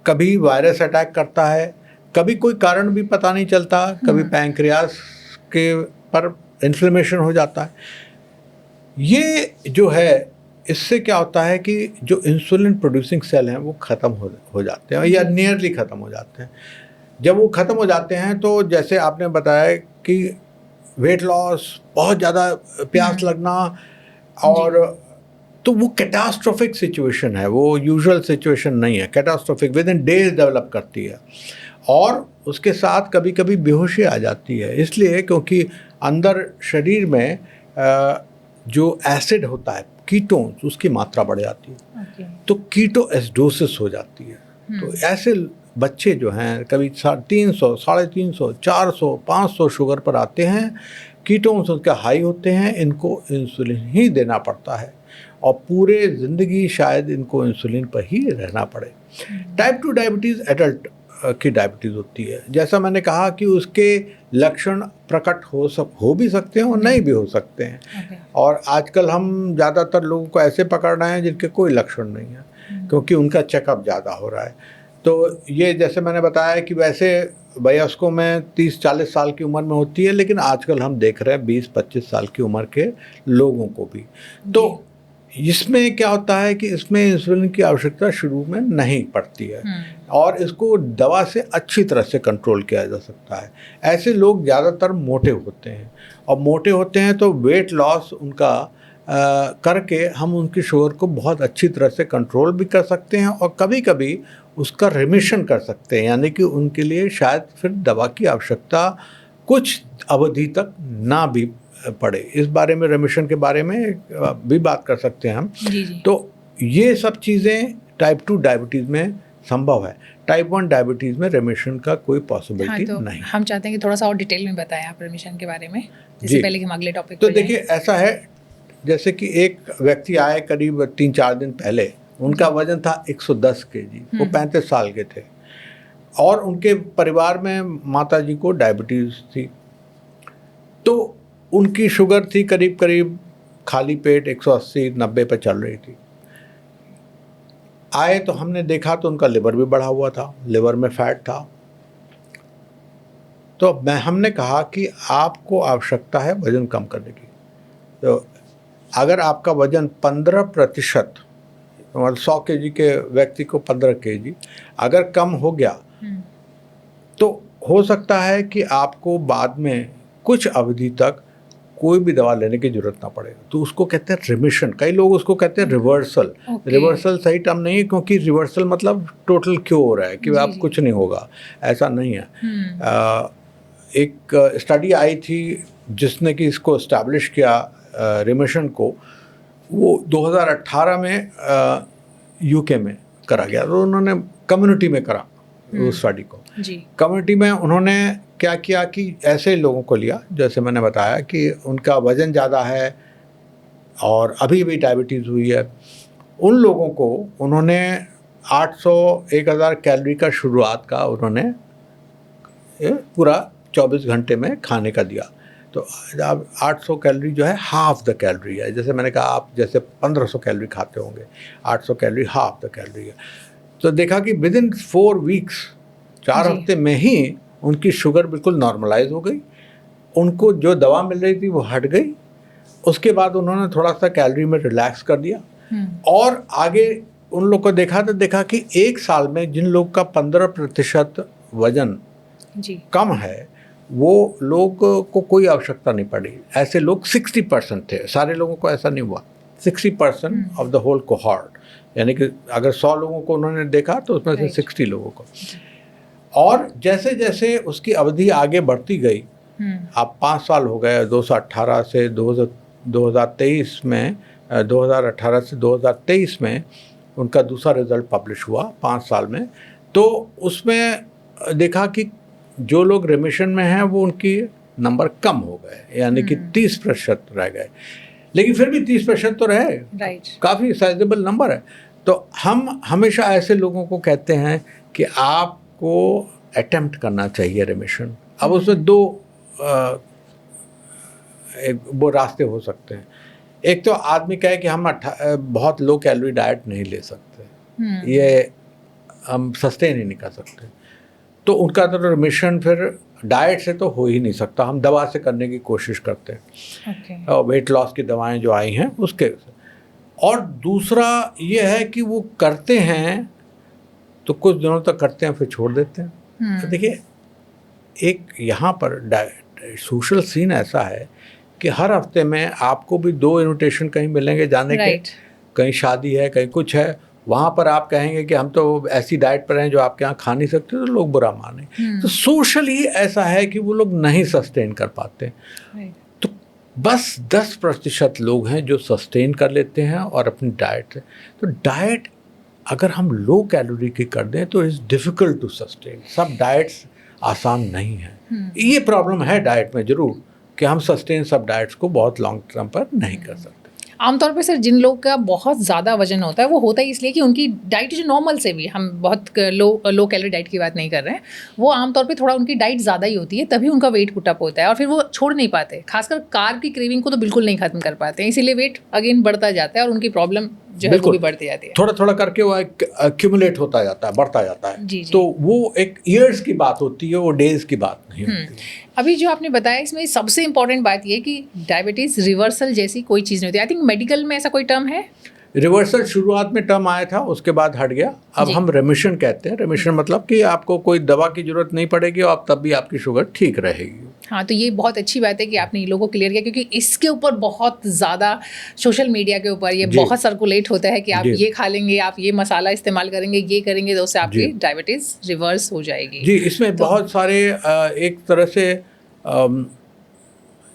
कभी वायरस अटैक करता है, कभी कोई कारण भी पता नहीं चलता, कभी पैंक्रियास के पर इन्फ्लेमेशन हो जाता है। ये जो है इससे क्या होता है कि जो इंसुलिन प्रोड्यूसिंग सेल हैं वो ख़त्म हो जाते हैं या नियरली ख़त्म हो जाते हैं। जब वो ख़त्म हो जाते हैं तो जैसे आपने बताया कि वेट लॉस, बहुत ज़्यादा प्यास लगना, और तो वो कैटास्ट्रोफिक सिचुएशन है, वो यूजुअल सिचुएशन नहीं है। Catastrophic with in days develop करती है, और उसके साथ कभी कभी बेहोशी आ जाती है, इसलिए क्योंकि अंदर शरीर में जो एसिड होता है कीटोन्स, उसकी मात्रा बढ़ जाती है, तो कीटो एसिडोसिस हो जाती है। तो ऐसे बच्चे जो हैं कभी 350, 350, 400, 500 शुगर पर आते हैं, कीटोन्स उनके हाई होते हैं, इनको इंसुलिन ही देना पड़ता है, और पूरे ज़िंदगी शायद इनको इंसुलिन पर ही रहना पड़े। टाइप 2 डायबिटीज़ एडल्ट की डायबिटीज़ होती है। जैसा मैंने कहा कि उसके लक्षण प्रकट हो भी सकते हैं और नहीं भी हो सकते हैं। और आजकल हम ज़्यादातर लोगों को ऐसे पकड़ रहे हैं जिनके कोई लक्षण नहीं है, क्योंकि उनका चेकअप ज़्यादा हो रहा है। तो ये जैसे मैंने बताया कि वैसे वयस्कों में 30-40 साल की उम्र में होती है, लेकिन आजकल हम देख रहे हैं 20-25 साल की उम्र के लोगों को भी। तो इसमें क्या होता है कि इसमें इंसुलिन की आवश्यकता शुरू में नहीं पड़ती है, और इसको दवा से अच्छी तरह से कंट्रोल किया जा सकता है। ऐसे लोग ज़्यादातर मोटे होते हैं, और मोटे होते हैं तो वेट लॉस उनका करके हम उनकी शुगर को बहुत अच्छी तरह से कंट्रोल भी कर सकते हैं, और कभी कभी उसका रिमिशन कर सकते हैं, यानी कि उनके लिए शायद फिर दवा की आवश्यकता कुछ अवधि तक ना भी पड़े। इस बारे में, रिमिशन के बारे में भी बात कर सकते हैं हम। जी। तो ये सब चीज़ें टाइप 2 डायबिटीज़ में संभव है। टाइप 1 डायबिटीज़ में रिमिशन का कोई पॉसिबिलिटी तो नहीं। हम चाहते हैं कि थोड़ा सा और डिटेल में बताएं आप रिमिशन के बारे में, जिससे पहले कि हम अगले टॉपिक तो देखिए ऐसा है, जैसे कि एक व्यक्ति आए करीब 3-4 दिन पहले, उनका वजन था 110 केजी, वो 35 साल के थे, और उनके परिवार में माताजी को डायबिटीज़ थी। तो उनकी शुगर थी करीब करीब खाली पेट 180-90 पे चल रही थी। आए तो हमने देखा तो उनका लिवर भी बढ़ा हुआ था, लिवर में फैट था। तो हमने कहा कि आपको आवश्यकता है वज़न कम करने की। तो अगर आपका वज़न 15%, मतलब 100 केजी के व्यक्ति को 15 केजी अगर कम हो गया, तो हो सकता है कि आपको बाद में कुछ अवधि तक कोई भी दवा लेने की जरूरत ना पड़े। तो उसको कहते हैं रिमिशन, कई लोग उसको कहते हैं रिवर्सल। रिवर्सल सही टर्म नहीं है, क्योंकि रिवर्सल मतलब टोटल क्योर है कि आप कुछ नहीं होगा, ऐसा नहीं है। एक स्टडी आई थी जिसने कि इसको इस्टेब्लिश किया रिमिशन को, वो 2018 में यूके में करा गया। तो उन्होंने कम्युनिटी में करा उस स्टडी को। जी। कम्युनिटी में उन्होंने क्या किया कि ऐसे लोगों को लिया, जैसे मैंने बताया कि उनका वज़न ज़्यादा है और अभी भी डायबिटीज़ हुई है, उन लोगों को उन्होंने 800-1000 कैलोरी का शुरुआत का उन्होंने पूरा 24 घंटे में खाने का दिया। तो अब 800 कैलोरी जो है हाफ द कैलोरी है। जैसे मैंने कहा आप जैसे 1500 कैलोरी खाते होंगे, 800 कैलोरी हाफ द कैलोरी है। तो देखा कि विद इन 4 वीक्स, 4 हफ्ते में ही उनकी शुगर बिल्कुल नॉर्मलाइज हो गई, उनको जो दवा मिल रही थी वो हट गई। उसके बाद उन्होंने थोड़ा सा कैलोरी में रिलैक्स कर दिया और आगे उन लोग को देखा तो देखा कि 1 साल में जिन लोग का 15% वजन कम है वो लोग को कोई आवश्यकता नहीं पड़ी। ऐसे लोग 60% थे, सारे लोगों को ऐसा नहीं हुआ। 60% ऑफ द होल कोहॉर्ट, यानी कि अगर 100 लोगों को उन्होंने देखा तो उसमें से 60 लोगों को। और जैसे जैसे उसकी अवधि आगे बढ़ती गई, अब 5 साल हो गए, 2018 से 2023 में 2018 से 2023 में उनका दूसरा रिजल्ट पब्लिश हुआ 5 साल में। तो उसमें देखा कि जो लोग रिमिशन में हैं वो उनकी नंबर कम हो गए, यानी कि 30% रह गए, लेकिन फिर भी 30% तो रहे, काफ़ी साइजेबल नंबर है। तो हम हमेशा ऐसे लोगों को कहते हैं कि आपको अटेम्प्ट करना चाहिए रिमिशन। अब उसमें 2 वो रास्ते हो सकते हैं। एक तो आदमी कहे कि हम बहुत लो कैलोरी डाइट नहीं ले सकते, ये हम सस्टेन ही नहीं कर सकते, तो उनका तो रिमिशन फिर डाइट से तो हो ही नहीं सकता, हम दवा से करने की कोशिश करते हैं। और वेट लॉस की दवाएं जो आई हैं उसके। और दूसरा ये है कि वो करते हैं तो कुछ दिनों तक करते हैं फिर छोड़ देते हैं। तो देखिए, एक यहाँ पर सोशल सीन ऐसा है कि हर हफ्ते में आपको भी 2 इन्विटेशन कहीं मिलेंगे जाने के, कहीं शादी है, कहीं कुछ है, वहाँ पर आप कहेंगे कि हम तो ऐसी डाइट पर हैं जो आपके यहाँ खा नहीं सकते, तो लोग बुरा माने। तो सोशली ऐसा है कि वो लोग नहीं सस्टेन कर पाते। तो बस 10% लोग हैं जो सस्टेन कर लेते हैं और अपनी डाइट। तो डाइट अगर हम लो कैलोरी की कर दें तो इट्स डिफ़िकल्ट टू सस्टेन। सब डाइट्स आसान नहीं है। ये प्रॉब्लम है डाइट में ज़रूर कि हम सस्टेन सब डाइट्स को बहुत लॉन्ग टर्म पर नहीं कर सकते। आमतौर पे सर जिन लोग का बहुत ज़्यादा वजन होता है वो होता ही इसलिए कि उनकी डाइट जो नॉर्मल से भी, हम बहुत लो कैलोरी डाइट की बात नहीं कर रहे हैं, वो आमतौर पे थोड़ा उनकी डाइट ज़्यादा ही होती है, तभी उनका वेट पुटअप होता है और फिर वो छोड़ नहीं पाते। खासकर कार्ब की क्रेविंग को तो बिल्कुल नहीं खत्म कर पाते हैं, इसीलिए वेट अगेन बढ़ता जाता है और उनकी प्रॉब्लम जो है वो भी बढ़ती जाती है। थोड़ा थोड़ा करके वो एक्यूमुलेट होता जाता है, बढ़ता जाता है। तो वो एक ईयर्स की बात होती है, वो डेज की बात नहीं होती। अभी जो आपने बताया इसमें सबसे इंपॉर्टेंट बात ये कि डायबिटीज़ रिवर्सल जैसी कोई चीज़ नहीं होती। आई थिंक मेडिकल में ऐसा कोई टर्म है? रिवर्सल शुरुआत में टर्म आया था, उसके बाद हट गया। अब हम रेमिशन कहते हैं। रेमिशन मतलब कि आपको कोई दवा की जरूरत नहीं पड़ेगी और तब भी आपकी शुगर ठीक रहेगी। हाँ, तो ये बहुत अच्छी बात है कि आपने ये लोगों को क्लियर किया, क्योंकि इसके ऊपर बहुत ज़्यादा सोशल मीडिया के ऊपर ये बहुत सर्कुलेट होता है कि आप ये खा लेंगे, आप ये मसाला इस्तेमाल करेंगे, ये करेंगे तो उससे आपकी डायबिटीज़ रिवर्स हो जाएगी। जी, इसमें बहुत सारे एक तरह से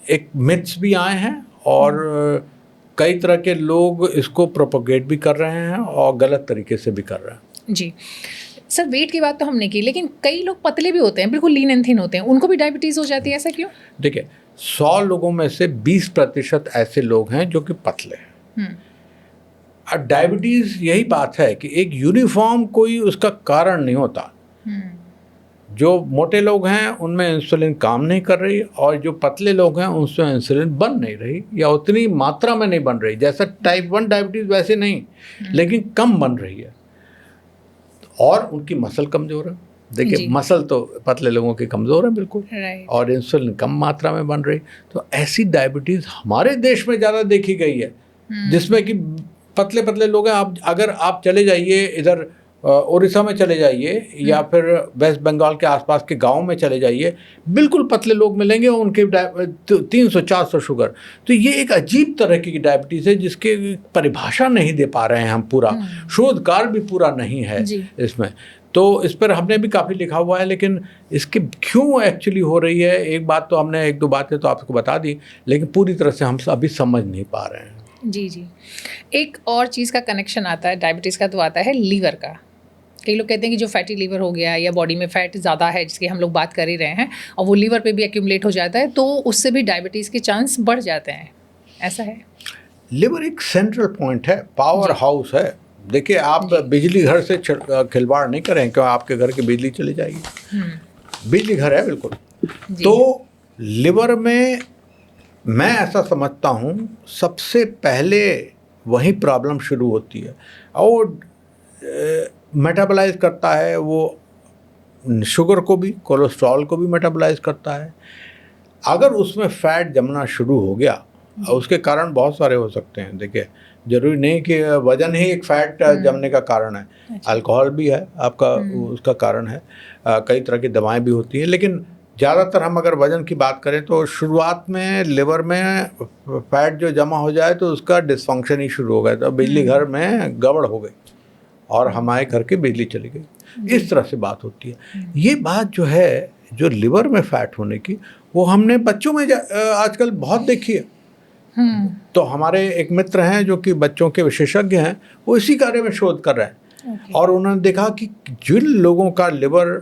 एक मिथ्स भी आए हैं और कई तरह के लोग इसको प्रोपोगेट भी कर रहे हैं और गलत तरीके से भी कर रहे हैं। जी सर, वेट की बात तो हमने की, लेकिन कई लोग पतले भी होते हैं, बिल्कुल लीन एंड थिन होते हैं, उनको भी डायबिटीज़ हो जाती है, ऐसा क्यों? देखिए, 100 लोगों में से 20% ऐसे लोग हैं जो कि पतले हैं। और डायबिटीज़ यही बात है कि एक यूनिफॉर्म कोई उसका कारण नहीं होता। जो मोटे लोग हैं उनमें इंसुलिन काम नहीं कर रही और जो पतले लोग हैं उनसे इंसुलिन बन नहीं रही या उतनी मात्रा में नहीं बन रही। जैसा टाइप 1 डायबिटीज़ वैसे नहीं, लेकिन कम बन रही है और उनकी मसल कमज़ोर है। देखिए, मसल तो पतले लोगों की कमज़ोर है बिल्कुल, और इंसुलिन कम मात्रा में बन रही। तो ऐसी डायबिटीज़ हमारे देश में ज़्यादा देखी गई है, जिसमें कि पतले पतले लोग हैं। आप अगर आप चले जाइए इधर उड़ीसा में चले जाइए या फिर वेस्ट बंगाल के आसपास के गाँव में चले जाइए, बिल्कुल पतले लोग मिलेंगे, उनके 300-400 शुगर। तो ये एक अजीब तरह की डायबिटीज़ है जिसके परिभाषा नहीं दे पा रहे हैं हम पूरा, शोध कार्य भी पूरा नहीं है इसमें। तो इस पर हमने भी काफ़ी लिखा हुआ है, लेकिन इसके क्यों एक्चुअली हो रही है, एक बात तो हमने 1-2 बातें तो आपको बता दी, लेकिन पूरी तरह से हम अभी समझ नहीं पा रहे हैं। जी जी। एक और चीज़ का कनेक्शन आता है डायबिटीज़ का, तो आता है लीवर का। कई लोग कहते हैं कि जो फैटी लीवर हो गया या बॉडी में फैट ज़्यादा है, जिसकी हम लोग बात कर ही रहे हैं, और वो लीवर पे भी एक्यूमुलेट हो जाता है, तो उससे भी डायबिटीज़ के चांस बढ़ जाते हैं, ऐसा है? लिवर एक सेंट्रल पॉइंट है, पावर जी। हाउस है। देखिए, आप जी। बिजली घर से खिलवाड़ नहीं करें, क्यों आपके घर की बिजली चली जाएगी। बिजली घर है बिल्कुल। जी। तो लिवर में मैं ऐसा समझता हूँ सबसे पहले वही प्रॉब्लम शुरू होती है, और मेटाबलाइज करता है वो शुगर को भी, कोलेस्ट्रॉल को भी मेटाबलाइज करता है। अगर उसमें फैट जमना शुरू हो गया, और उसके कारण बहुत सारे हो सकते हैं। देखिए, जरूरी नहीं कि वजन ही एक फैट जमने का कारण है। अच्छा। अल्कोहल भी है आपका उसका कारण है, कई तरह की दवाएं भी होती हैं, लेकिन ज़्यादातर हम अगर वजन की बात करें तो शुरुआत में लिवर में फैट जो जमा हो जाए तो उसका डिसफंक्शन ही शुरू हो गया, तो बिजली घर में गड़बड़ हो गई और हमारे घर की बिजली चली गई। इस तरह से बात होती है। ये बात जो है, जो लिवर में फैट होने की, वो हमने बच्चों में आजकल बहुत देखी है। तो हमारे एक मित्र हैं जो कि बच्चों के विशेषज्ञ हैं, वो इसी बारे में शोध कर रहे हैं। और उन्होंने देखा कि जिन लोगों का लिवर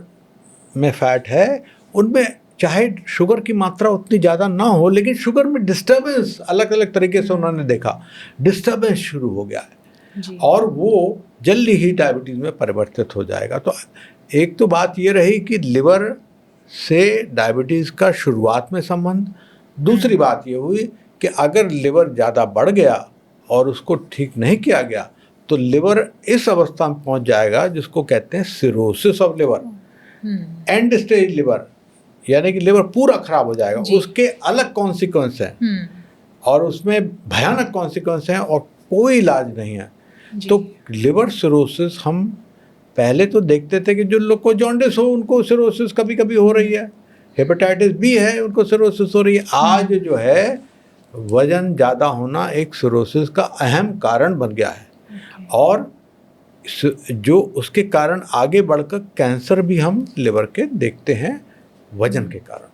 में फैट है, उनमें चाहे शुगर की मात्रा उतनी ज़्यादा ना हो, लेकिन शुगर में डिस्टर्बेंस अलग अलग तरीके से उन्होंने देखा, डिस्टर्बेंस शुरू हो गया है जी। और वो जल्दी ही डायबिटीज़ में परिवर्तित हो जाएगा। तो एक तो बात ये रही कि लिवर से डायबिटीज़ का शुरुआत में संबंध। दूसरी बात ये हुई कि अगर लिवर ज़्यादा बढ़ गया और उसको ठीक नहीं किया गया, तो लिवर इस अवस्था में पहुंच जाएगा जिसको कहते हैं cirrhosis of liver, and stage liver, यानी कि लिवर पूरा खराब हो जाएगा। उसके अलग कॉन्सिक्वेंस हैं और उसमें भयानक कॉन्सिक्वेंस हैं और कोई इलाज नहीं है। तो लिवर सिरोसिस हम पहले तो देखते थे कि जो लोग को जॉन्डिस हो उनको सिरोसिस कभी कभी हो रही है, हेपेटाइटिस बी है उनको सिरोसिस हो रही है। आज जो है वजन ज़्यादा होना एक सिरोसिस का अहम कारण बन गया है और जो उसके कारण आगे बढ़कर कैंसर भी हम लिवर के देखते हैं वजन के कारण।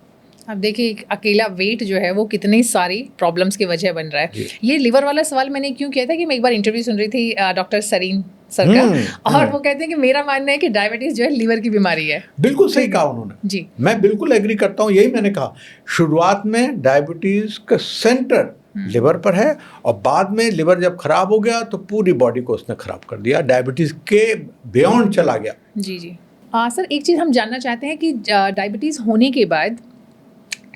अब देखिए, अकेला वेट जो है वो कितनी सारी प्रॉब्लम्स की वजह बन रहा है। ये लिवर वाला सवाल मैंने क्यों किया था कि मैं एक बार इंटरव्यू सुन रही थी डॉक्टर सरीन सर का, और वो कहते हैं कि मेरा मानना है कि डायबिटीज़ जो है लिवर की बीमारी है। बिल्कुल सही कहा उन्होंने जी। मैं बिल्कुल एग्री करता हूँ। यही मैंने कहा, शुरुआत में डायबिटीज़ का सेंटर लिवर पर है और बाद में लिवर जब खराब हो गया तो पूरी बॉडी को उसने खराब कर दिया, डायबिटीज़ के बियॉन्ड चला गया। जी जी। सर, एक चीज़ हम जानना चाहते हैं कि डायबिटीज़ होने के बाद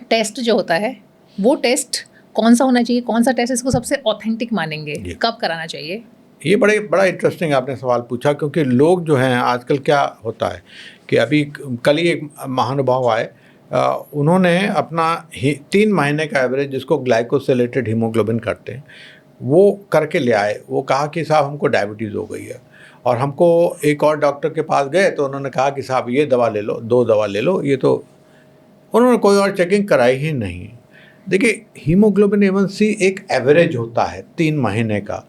टेस्ट जो होता है, वो टेस्ट कौन सा होना चाहिए, कौन सा टेस्ट इसको सबसे ऑथेंटिक मानेंगे, कब कराना चाहिए? ये बड़ा इंटरेस्टिंग आपने सवाल पूछा, क्योंकि लोग जो हैं आजकल क्या होता है कि अभी कल ही एक महानुभाव आए, उन्होंने अपना 3 महीने का एवरेज, जिसको ग्लाइकोसिलेटेड हीमोग्लोबिन करते हैं, वो करके ले आए। वो कहा कि साहब हमको डायबिटीज़ हो गई है, और हमको एक और डॉक्टर के पास गए तो उन्होंने कहा कि साहब ये दवा ले लो, 2 दवा ले लो। ये तो उन्होंने कोई और चेकिंग कराई ही नहीं। देखिए, हीमोग्लोबिन A1C एक एवरेज होता है 3 महीने का,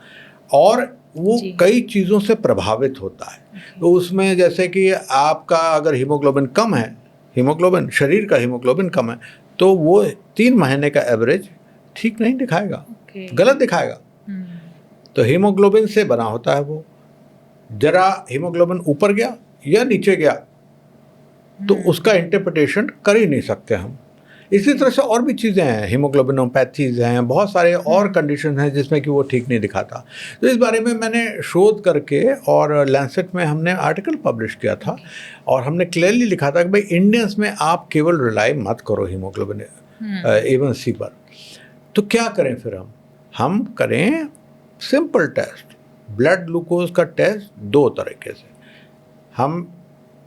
और वो कई चीज़ों से प्रभावित होता है। तो उसमें जैसे कि आपका अगर हीमोग्लोबिन कम है, हीमोग्लोबिन शरीर का हीमोग्लोबिन कम है, तो वो 3 महीने का एवरेज ठीक नहीं दिखाएगा, गलत दिखाएगा। तो हीमोग्लोबिन से बना होता है वो, जरा हीमोग्लोबिन ऊपर गया या नीचे गया तो उसका इंटरप्रिटेशन कर ही नहीं सकते हम। इसी तरह से और भी चीज़ें हैं, हीमोग्लोबिनोपैथीज़ हैं, बहुत सारे और कंडीशन हैं जिसमें कि वो ठीक नहीं दिखाता। तो इस बारे में मैंने शोध करके और लैंसेट में हमने आर्टिकल पब्लिश किया था, और हमने क्लियरली लिखा था कि भाई इंडियंस में आप केवल रिलाई मत करो हीमोग्लोबिन A1C पर। तो क्या करें फिर हम करें सिंपल टेस्ट, ब्लड ग्लूकोज का टेस्ट 2 तरीके से। हम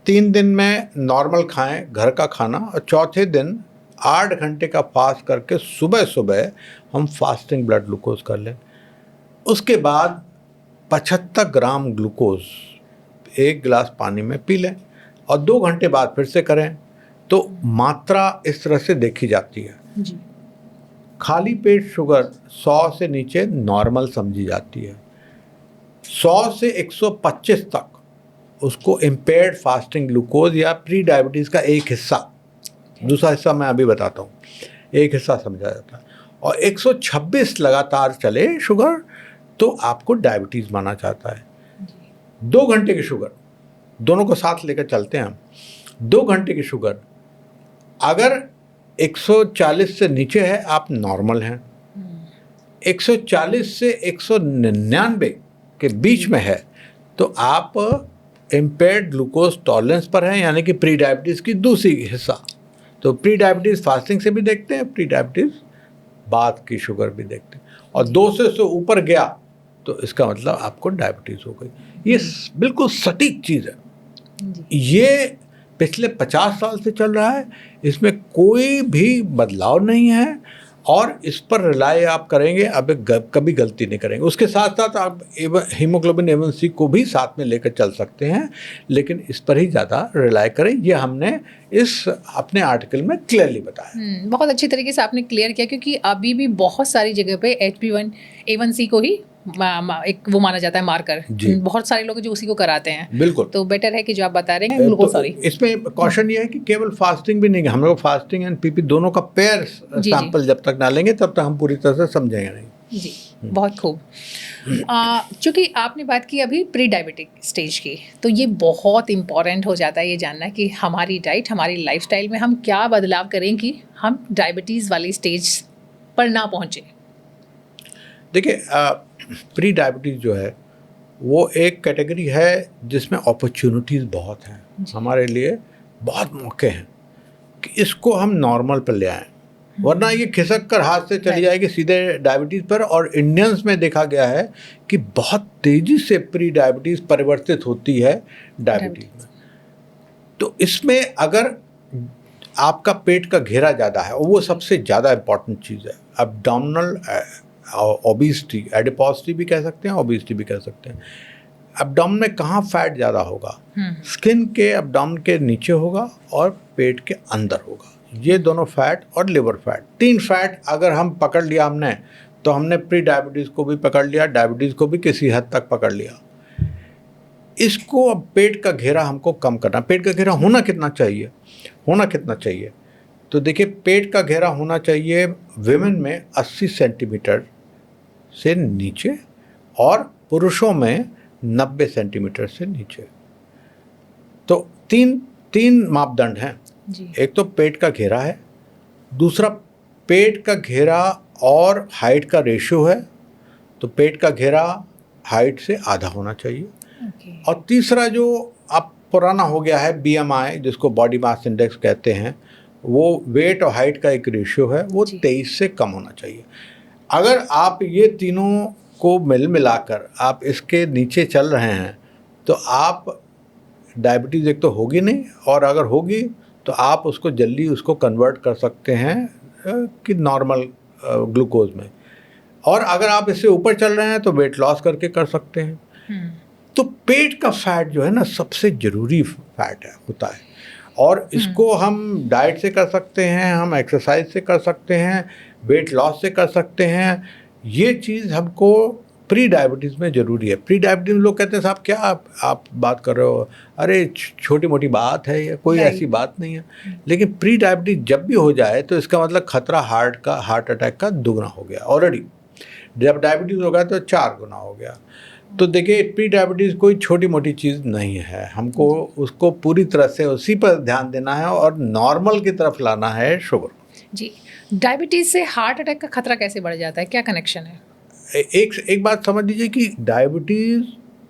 3 दिन में नॉर्मल खाएं घर का खाना, और चौथे दिन 8 घंटे का फास्ट करके सुबह सुबह हम फास्टिंग ब्लड ग्लूकोज कर लें। उसके बाद 75 ग्राम ग्लूकोज 1 गिलास पानी में पी लें, और 2 घंटे बाद फिर से करें। तो मात्रा इस तरह से देखी जाती है जी। खाली पेट शुगर 100 से नीचे नॉर्मल समझी जाती है, 100 से 125 तक उसको इम्पेयर्ड फास्टिंग ग्लूकोज या प्री डायबिटीज़ का एक हिस्सा, दूसरा हिस्सा मैं अभी बताता हूँ, एक हिस्सा समझा जाता है। और 126 लगातार चले शुगर तो आपको डायबिटीज़ माना जाता है। 2 घंटे की शुगर, दोनों को साथ लेकर चलते हैं हम। 2 घंटे की शुगर अगर 140 से नीचे है आप नॉर्मल हैं, 140 से 199 के बीच में है तो आप इम्पेयर्ड ग्लूकोज टॉलरेंस पर हैं, यानी कि प्री डायबिटीज़ की दूसरी हिस्सा। तो प्री डायबिटीज़ फास्टिंग से भी देखते हैं, प्री डायबिटीज़ बाद की शुगर भी देखते हैं। और 200 से ऊपर गया तो इसका मतलब आपको डायबिटीज़ हो गई। ये बिल्कुल सटीक चीज़ है। ये पिछले 50 साल से चल रहा है, इसमें कोई भी बदलाव नहीं है और इस पर रिलाय आप करेंगे अब कभी गलती नहीं करेंगे। उसके साथ साथ आप हीमोग्लोबिन A1C को भी साथ में लेकर चल सकते हैं, लेकिन इस पर ही ज़्यादा रिलाय करें। ये हमने इस अपने आर्टिकल में क्लियरली बताया। बहुत अच्छी तरीके से आपने क्लियर किया, क्योंकि अभी भी बहुत सारी जगह पे HbA1c को ही एक वो माना जाता है मार्कर। बहुत सारे लोग जो उसी को कराते हैं। बिल्कुल, तो बेटर है कि जो आप बता रहे हैं ग्लूकोज। सॉरी, इसमें कॉशन ये है कि केवल फास्टिंग भी नहीं है, हम लोग फास्टिंग एंड पीपी दोनों का पेयर सैंपल जब तक डालेंगे तब तक हम पूरी तरह से समझेंगे नहीं। जी, बहुत खूब। चूँकि आपने बात की अभी प्री डायबिटिक स्टेज की, तो ये बहुत इम्पॉर्टेंट हो जाता है ये जानना कि हमारी डाइट, हमारी लाइफस्टाइल में हम क्या बदलाव करें कि हम डायबिटीज़ वाली स्टेज पर ना पहुँचे। देखिए, प्री डायबिटीज़ जो है वो एक कैटेगरी है जिसमें अपॉर्चुनिटीज़ बहुत हैं, हमारे लिए बहुत मौके हैं कि इसको हम नॉर्मल पर ले आएँ, वरना ये खिसक कर हाथ से चली जाएगी सीधे डायबिटीज़ पर। और इंडियंस में देखा गया है कि बहुत तेज़ी से प्री डायबिटीज़ परिवर्तित होती है डायबिटीज़ में। तो इसमें अगर आपका पेट का घेरा ज़्यादा है, और वो सबसे ज़्यादा इम्पॉर्टेंट चीज़ है, एब्डोमिनल ओबेसिटी, एडिपोसिटी भी कह सकते हैं, ओबेसिटी भी कह सकते हैं। एब्डोमेन में कहाँ फैट ज़्यादा होगा? स्किन के एब्डोमेन के नीचे होगा और पेट के अंदर होगा। ये दोनों फैट और लिवर फैट, 3 फैट अगर हम पकड़ लिया हमने, तो हमने प्री डायबिटीज़ को भी पकड़ लिया, डायबिटीज़ को भी किसी हद तक पकड़ लिया। इसको अब पेट का घेरा हमको कम करना। पेट का घेरा होना कितना चाहिए? तो देखिए, पेट का घेरा होना चाहिए विमेन में 80 सेंटीमीटर से नीचे और पुरुषों में 90 सेंटीमीटर से नीचे। तो तीन मापदंड हैं। एक तो पेट का घेरा है, दूसरा पेट का घेरा और हाइट का रेशियो है, तो पेट का घेरा हाइट से आधा होना चाहिए। और तीसरा जो अब पुराना हो गया है BMI, जिसको बॉडी मास इंडेक्स कहते हैं, वो वेट और हाइट का एक रेशियो है, वो 23 से कम होना चाहिए। अगर आप ये तीनों को मिलाकर आप इसके नीचे चल रहे हैं तो आप डायबिटीज़ एक तो होगी नहीं, और अगर होगी तो आप उसको जल्दी कन्वर्ट कर सकते हैं कि नॉर्मल ग्लूकोज में। और अगर आप इससे ऊपर चल रहे हैं तो वेट लॉस करके कर सकते हैं। तो पेट का फैट जो है ना, सबसे ज़रूरी फैट होता है, और इसको हम डाइट से कर सकते हैं, हम एक्सरसाइज से कर सकते हैं, वेट लॉस से कर सकते हैं। ये चीज़ हमको प्री डायबिटीज़ में ज़रूरी है। प्री डायबिटीज़ में लोग कहते हैं साहब क्या आप बात कर रहे हो, अरे छोटी मोटी बात है, या कोई ऐसी बात नहीं है। लेकिन प्री डायबिटीज़ जब भी हो जाए तो इसका मतलब खतरा हार्ट अटैक का दुगना हो गया ऑलरेडी। जब डायबिटीज़ हो गया तो 4 गुना हो गया। तो देखिए, प्री डायबिटीज़ कोई छोटी मोटी चीज़ नहीं है, हमको उसको पूरी तरह से उसी पर ध्यान देना है और नॉर्मल की तरफ लाना है शुगर। जी, डायबिटीज़ से हार्ट अटैक का खतरा कैसे बढ़ जाता है, क्या कनेक्शन है? एक बात समझ लीजिए कि डायबिटीज़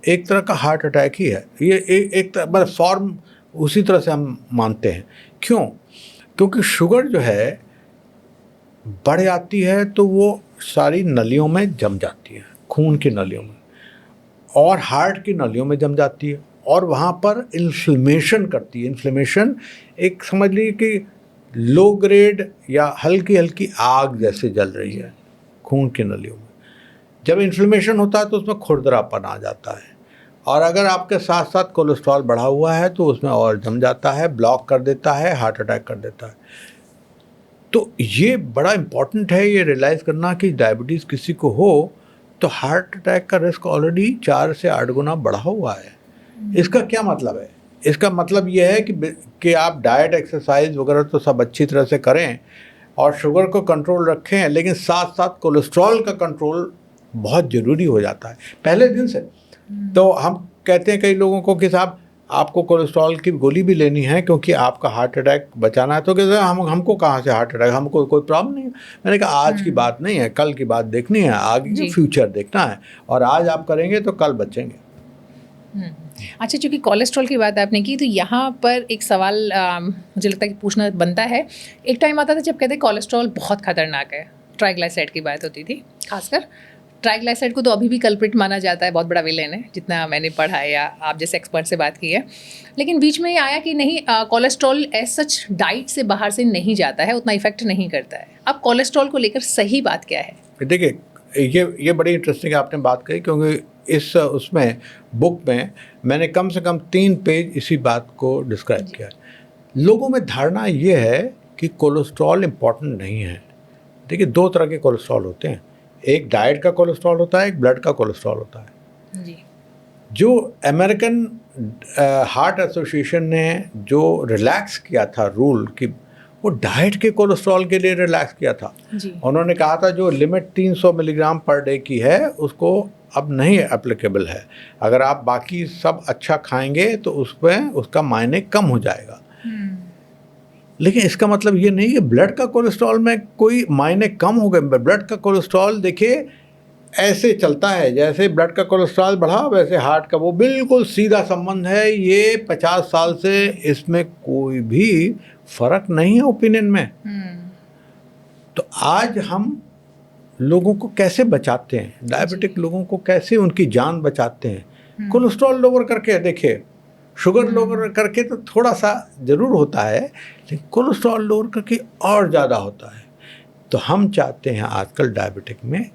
एक तरह का हार्ट अटैक ही है। ये एक तरह फॉर्म उसी तरह से हम मानते हैं। क्यों? क्योंकि शुगर जो है बढ़ जाती है तो वो सारी नलियों में जम जाती है, खून की नलियों में, और हार्ट की नलियों में जम जाती है, और वहाँ पर इन्फ्लेमेशन करती है। इन्फ्लेमेशन एक समझ लीजिए कि लो ग्रेड या हल्की हल्की आग जैसे जल रही है खून की नलियों में। जब इन्फ्लेमेशन होता है तो उसमें खुरदरापन आ जाता है, और अगर आपके साथ साथ कोलेस्ट्रॉल बढ़ा हुआ है तो उसमें और जम जाता है, ब्लॉक कर देता है, हार्ट अटैक कर देता है। तो ये बड़ा इम्पॉर्टेंट है ये रियलाइज़ करना कि डायबिटीज़ किसी को हो तो हार्ट अटैक का रिस्क ऑलरेडी 4 से 8 गुना बढ़ा हुआ है। इसका क्या मतलब है? इसका मतलब ये है कि आप डाइट, एक्सरसाइज वगैरह तो सब अच्छी तरह से करें, और शुगर को कंट्रोल रखें, लेकिन साथ साथ कोलेस्ट्रॉल का कंट्रोल बहुत ज़रूरी हो जाता है पहले दिन से। तो हम कहते हैं कई लोगों को कि साहब आपको कोलेस्ट्रॉल की गोली भी लेनी है क्योंकि आपका हार्ट अटैक बचाना है। तो कहते हैं हमको कहाँ से हार्ट अटैक, हमको कोई प्रॉब्लम नहीं है। मैंने कहा आज की बात नहीं है, कल की बात देखनी है, आगे की फ्यूचर देखना है, और आज आप करेंगे तो कल बचेंगे। अच्छा, चूँकि कोलेस्ट्रॉल की बात आपने की तो यहाँ पर एक सवाल मुझे लगता है कि पूछना बनता है। एक टाइम आता था जब कहते कोलेस्ट्रॉल बहुत खतरनाक है, ट्राइग्लाइसराइड की बात होती थी, खासकर ट्राइग्लाइसराइड को तो अभी भी कल्प्रिट माना जाता है, बहुत बड़ा विलेन है जितना मैंने पढ़ा है या आप जैसे एक्सपर्ट से बात की है। लेकिन बीच में ये आया कि नहीं, कोलेस्ट्रॉल एज सच डाइट से बाहर से नहीं जाता है, उतना इफेक्ट नहीं करता है। अब कोलेस्ट्रॉल को लेकर सही बात क्या है? देखिए ये बड़ी इंटरेस्टिंग आपने बात कही, क्योंकि इस उसमें बुक में मैंने कम से कम 3 पेज इसी बात को डिस्क्राइब किया है। लोगों में धारणा ये है कि कोलेस्ट्रॉल इम्पॉर्टेंट नहीं है। देखिए 2 तरह के कोलेस्ट्रॉल होते हैं, एक डाइट का कोलेस्ट्रॉल होता है, एक ब्लड का कोलेस्ट्रॉल होता है जी। जो अमेरिकन हार्ट एसोसिएशन ने जो रिलैक्स किया था रूल कि वो डाइट के कोलेस्ट्रॉल के लिए रिलैक्स किया था जी। उन्होंने कहा था जो लिमिट 300 मिलीग्राम पर डे की है उसको अब नहीं एप्लीकेबल है। अगर आप बाकी सब अच्छा खाएंगे तो उसमें उसका मायने कम हो जाएगा। लेकिन इसका मतलब ये नहीं कि ब्लड का कोलेस्ट्रॉल में कोई मायने कम हो गए। ब्लड का कोलेस्ट्रॉल देखिए ऐसे चलता है, जैसे ब्लड का कोलेस्ट्रॉल बढ़ा वैसे हार्ट का, वो बिल्कुल सीधा संबंध है। ये 50 साल से इसमें कोई भी फर्क नहीं है ओपिनियन में। तो आज हम लोगों को कैसे बचाते हैं, डायबिटिक लोगों को कैसे उनकी जान बचाते हैं? कोलेस्ट्रॉल लोअर करके देखिए, शुगर लोअर करके तो थोड़ा सा ज़रूर होता है, लेकिन कोलेस्ट्रॉल लोअर करके और ज़्यादा होता है। तो हम चाहते हैं आजकल डायबिटिक में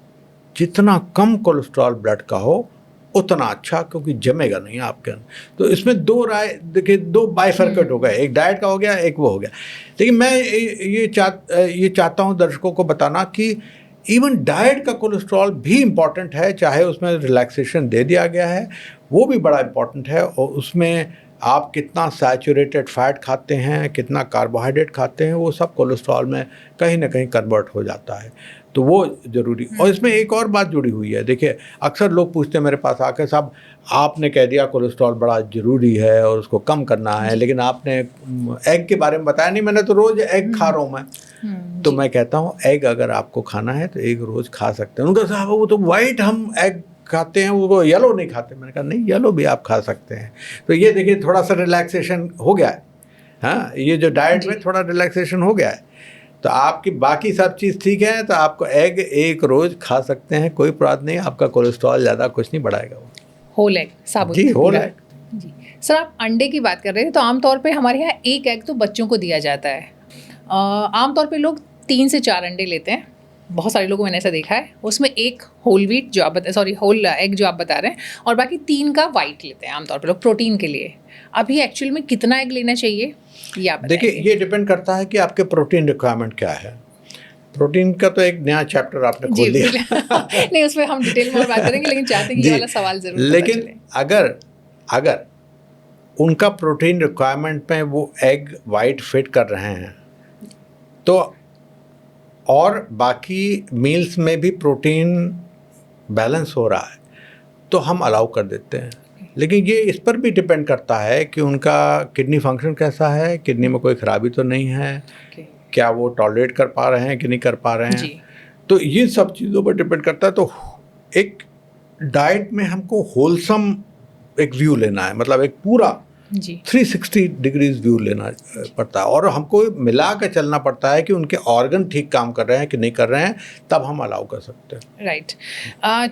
जितना कम कोलेस्ट्रॉल ब्लड का हो उतना अच्छा, क्योंकि जमेगा नहीं आपके अंदर। तो इसमें 2 राय देखिए, 2 बाइफर्केट हो गए, एक डाइट का हो गया, एक वो हो गया। लेकिन मैं ये चाहता हूँ दर्शकों को बताना कि इवन डाइट का कोलेस्ट्रॉल भी इम्पॉर्टेंट है, चाहे उसमें रिलैक्सेशन दे दिया गया है, वो भी बड़ा इम्पॉर्टेंट है। और उसमें आप कितना सैचुरेटेड फैट खाते हैं, कितना कार्बोहाइड्रेट खाते हैं, वो सब कोलेस्ट्रॉल में कहीं ना कहीं कन्वर्ट हो जाता है, तो वो ज़रूरी। और इसमें एक और बात जुड़ी हुई है। देखिए अक्सर लोग पूछते हैं मेरे पास आकर, साहब आपने कह दिया कोलेस्ट्रॉल बड़ा ज़रूरी है और उसको कम करना है, लेकिन आपने एग के बारे में बताया नहीं। मैंने तो रोज़ एग खा रहा हूँ मैं। तो मैं कहता हूँ एग अगर आपको खाना है तो एग रोज़ खा सकते हैं। उनका साहब वो तो वाइट हम एग खाते हैं, वो येलो नहीं खाते। मैंने कहा नहीं, येलो भी आप खा सकते हैं। तो ये देखिए थोड़ा सा रिलैक्सेशन हो गया है। हाँ, ये जो डाइट में थोड़ा रिलैक्सेशन हो गया है, तो आपकी बाकी सब चीज़ ठीक है, तो आपको एग एक रोज़ खा सकते हैं, कोई बात नहीं, आपका कोलेस्ट्रॉल ज़्यादा कुछ नहीं बढ़ाएगा। वो होल एग, साबुत जी, होल एग। जी सर, आप अंडे की बात कर रहे थे, तो आमतौर पे हमारे यहाँ एक एग तो बच्चों को दिया जाता है। आमतौर पे लोग 3 से 4 अंडे लेते हैं, बहुत सारे लोगों मैंने ऐसा देखा है। उसमें एक होल व्हीट जो आप होल एग जो आप बता रहे हैं, और बाकी 3 का वाइट लेते हैं आमतौर पे लोग प्रोटीन के लिए। अभी एक्चुअल में कितना एग लेना चाहिए ये आप देखिए, ये डिपेंड करता है कि आपके प्रोटीन रिक्वायरमेंट क्या है। प्रोटीन का तो एक नया चैप्टर आपने खोल दिया। नहीं, उसमें हम डिटेल में बात करेंगे, लेकिन चाहते हैं कि ये वाला सवाल जरूर। लेकिन अगर उनका प्रोटीन रिक्वायरमेंट में वो एग वाइट फिट कर रहे हैं, तो और बाकी मील्स में भी प्रोटीन बैलेंस हो रहा है, तो हम अलाउ कर देते हैं। लेकिन ये इस पर भी डिपेंड करता है कि उनका किडनी फंक्शन कैसा है, किडनी में कोई ख़राबी तो नहीं है, क्या वो टॉलरेट कर पा रहे हैं कि नहीं कर पा रहे हैं। तो ये सब चीज़ों पर डिपेंड करता है। तो एक डाइट में हमको होलसम एक व्यू लेना है, मतलब एक पूरा 360 डिग्रीज व्यू लेना पड़ता है, और हमको मिला कर चलना पड़ता है कि उनके ऑर्गन ठीक काम कर रहे हैं कि नहीं कर रहे हैं, तब हम अलाउ कर सकते हैं। राइट।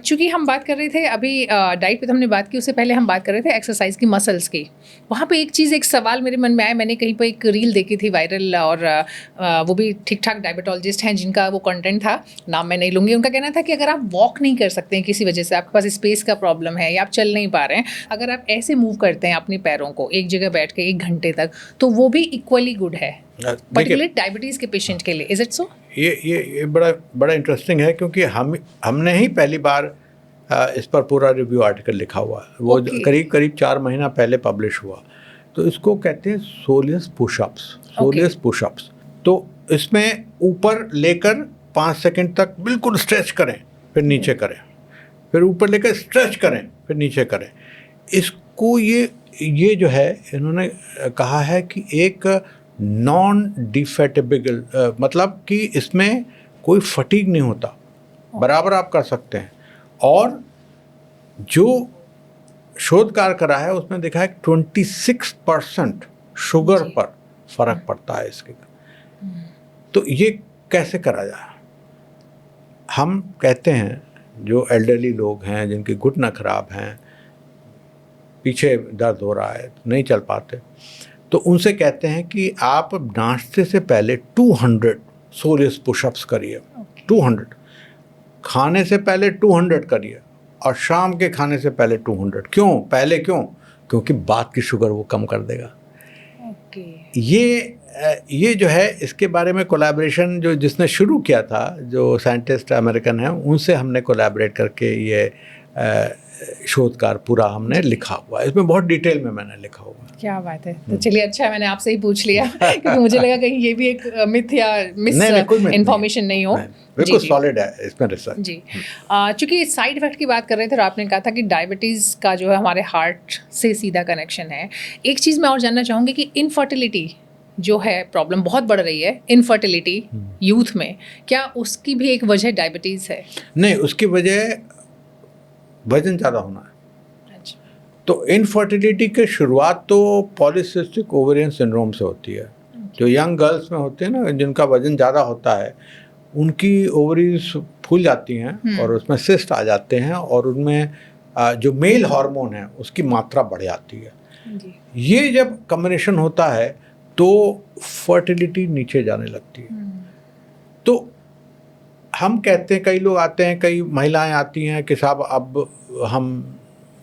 चूँकि हम बात कर रहे थे अभी डाइट पे तो हमने बात की, उससे पहले हम बात कर रहे थे एक्सरसाइज की, मसल्स की। वहाँ पे एक सवाल मेरे मन में आया, मैंने कहीं पर एक रील देखी थी वायरल, और वो भी ठीक ठाक डायबिटोलॉजिस्ट हैं जिनका वो कंटेंट था, नाम मैं नहीं लूँगी। उनका कहना था कि अगर आप वॉक नहीं कर सकते हैं किसी वजह से, आपके पास स्पेस का प्रॉब्लम है या आप चल नहीं पा रहे हैं, अगर आप ऐसे मूव करते हैं अपने पैरों को एक जगह बैठ के 1 घंटे तक, तो वो भी इक्वली गुड है, पर्टिकुलरली डायबिटीज के पेशेंट के लिए। Is it so? ये बड़ा इंटरेस्टिंग है, क्योंकि हमने ही पहली बार इस पर पूरा रिव्यू आर्टिकल लिखा हुआ है। वो करीब 4 महीना पहले पब्लिश हुआ। तो इसको कहते हैं सोलियस पुशअप्स। तो इसमें ऊपर लेकर 5 सेकंड तक बिल्कुल स्ट्रेच करें, फिर नीचे करें, फिर ऊपर लेकर स्ट्रेच करें, फिर नीचे करें। इसको ये जो है इन्होंने कहा है कि एक नॉन डिफेटेबल, मतलब कि इसमें कोई फटीग नहीं होता, बराबर आप कर सकते हैं। और जो शोध कार्य करा है उसमें देखा है 26% शुगर पर फर्क पड़ता है इसके। तो ये कैसे करा जाए? हम कहते हैं जो एल्डरली लोग हैं, जिनके घुटना खराब हैं, पीछे दर्द हो रहा है, नहीं चल पाते, तो उनसे कहते हैं कि आप नाश्ते से पहले 200 सोलियस पुशअप्स करिए। 200 खाने से पहले 200 करिए और शाम के खाने से पहले 200। क्यों पहले? क्योंकि बात की शुगर वो कम कर देगा। ये जो है इसके बारे में कोलैबोरेशन जो जिसने शुरू किया था, जो साइंटिस्ट अमेरिकन है, उनसे हमने कोलैबोरेट करके ये शोधकार पूरा हमने लिखा हुआ है। इसमें बहुत डिटेल में मैंने लिखा हुआ है। क्या बात है। तो चलिए, अच्छा है मैंने आपसे ही पूछ लिया क्योंकि मुझे लगा कहीं ये भी एक मिथ या मिस इन्फॉर्मेशन नहीं हो। बिल्कुल सॉलिड है इसमें रिसर्च जी। चूँकि साइड इफेक्ट की बात कर रहे थे और आपने कहा था कि डायबिटीज़ का जो है हमारे हार्ट से सीधा कनेक्शन है, एक चीज़ मैं और जानना चाहूँगी कि इनफर्टिलिटी जो है प्रॉब्लम बहुत बढ़ रही है, इनफर्टिलिटी यूथ में, क्या उसकी भी एक वजह डायबिटीज़ है? नहीं, उसकी वजह वजन ज़्यादा होना है। अच्छा। तो इनफर्टिलिटी की शुरुआत तो पॉलीसिस्टिक ओवेरियन सिंड्रोम से होती है। जो यंग गर्ल्स में होते हैं ना, जिनका वजन ज़्यादा होता है, उनकी ओवरीज फूल जाती हैं और उसमें सिस्ट आ जाते हैं और उनमें जो मेल हार्मोन है उसकी मात्रा बढ़ जाती है। ये जब कॉम्बिनेशन होता है तो फर्टिलिटी नीचे जाने लगती है। तो हम कहते हैं, कई लोग आते हैं, कई महिलाएं आती हैं कि साहब अब हम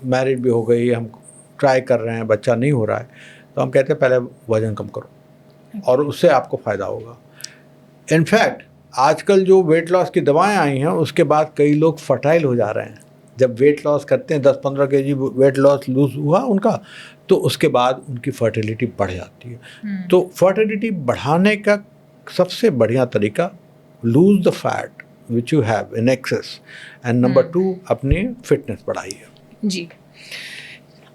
मैरिड भी हो गई, हम ट्राई कर रहे हैं, बच्चा नहीं हो रहा है, तो हम कहते हैं पहले वज़न कम करो और उससे आपको फ़ायदा होगा। इनफैक्ट आजकल जो वेट लॉस की दवाएं आई हैं उसके बाद कई लोग फर्टाइल हो जा रहे हैं। जब वेट लॉस करते हैं, 10-15 केजी वेट लॉस लूज हुआ उनका, तो उसके बाद उनकी फर्टिलिटी बढ़ जाती है। तो फर्टिलिटी बढ़ाने का सबसे बढ़िया तरीका, lose the fat which you have in excess, and number 2 अपनी फिटनेस बढ़ाइए। जी।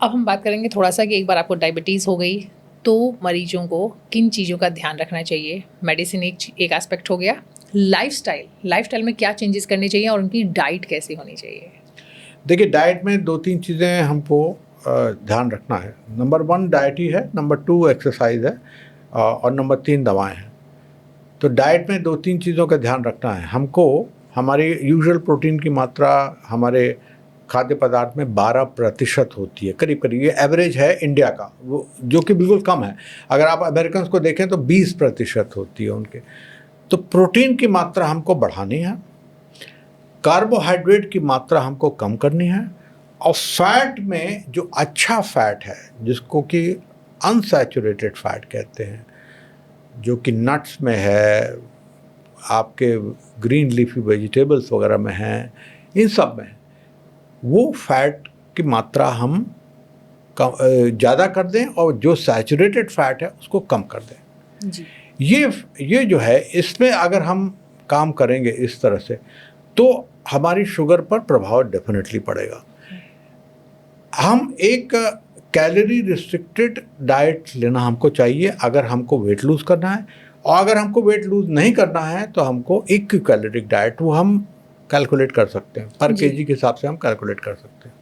अब हम बात करेंगे थोड़ा सा कि एक बार आपको डायबिटीज़ हो गई तो मरीजों को किन चीज़ों का ध्यान रखना चाहिए। मेडिसिन एक एस्पेक्ट हो गया, लाइफस्टाइल में क्या चेंजेस करने चाहिए और उनकी डाइट कैसी होनी चाहिए? देखिए, डाइट में 2-3 चीज़ें हमको ध्यान रखना है। नंबर 1 डाइट ही है, नंबर 2 एक्सरसाइज है और नंबर 3 दवाएं हैं। तो डाइट में 2-3 चीज़ों का ध्यान रखना है हमको। हमारी यूजुअल प्रोटीन की मात्रा हमारे खाद्य पदार्थ में 12% होती है, करीब करीब। ये एवरेज है इंडिया का, वो जो कि बिल्कुल कम है। अगर आप अमेरिकन को देखें तो 20% होती है उनके। तो प्रोटीन की मात्रा हमको बढ़ानी है, कार्बोहाइड्रेट की मात्रा हमको कम करनी है, और फैट में जो अच्छा फैट है, जिसको कि अनसैचुरेटेड फैट कहते हैं, जो कि नट्स में है, आपके ग्रीन लीफी वेजिटेबल्स वगैरह में हैं, इन सब में वो फैट की मात्रा हम ज़्यादा कर दें और जो सैचुरेटेड फैट है उसको कम कर दें। जी। ये जो है, इसमें अगर हम काम करेंगे इस तरह से, तो हमारी शुगर पर प्रभाव डेफिनेटली पड़ेगा। हम एक कैलोरी रिस्ट्रिक्टेड डाइट लेना हमको चाहिए अगर हमको वेट लूज़ करना है, और अगर हमको वेट लूज़ नहीं करना है तो हमको इक्यू कैलोरिक डाइट, वो हम कैलकुलेट कर सकते हैं, पर केजी के हिसाब से हम कैलकुलेट कर सकते हैं।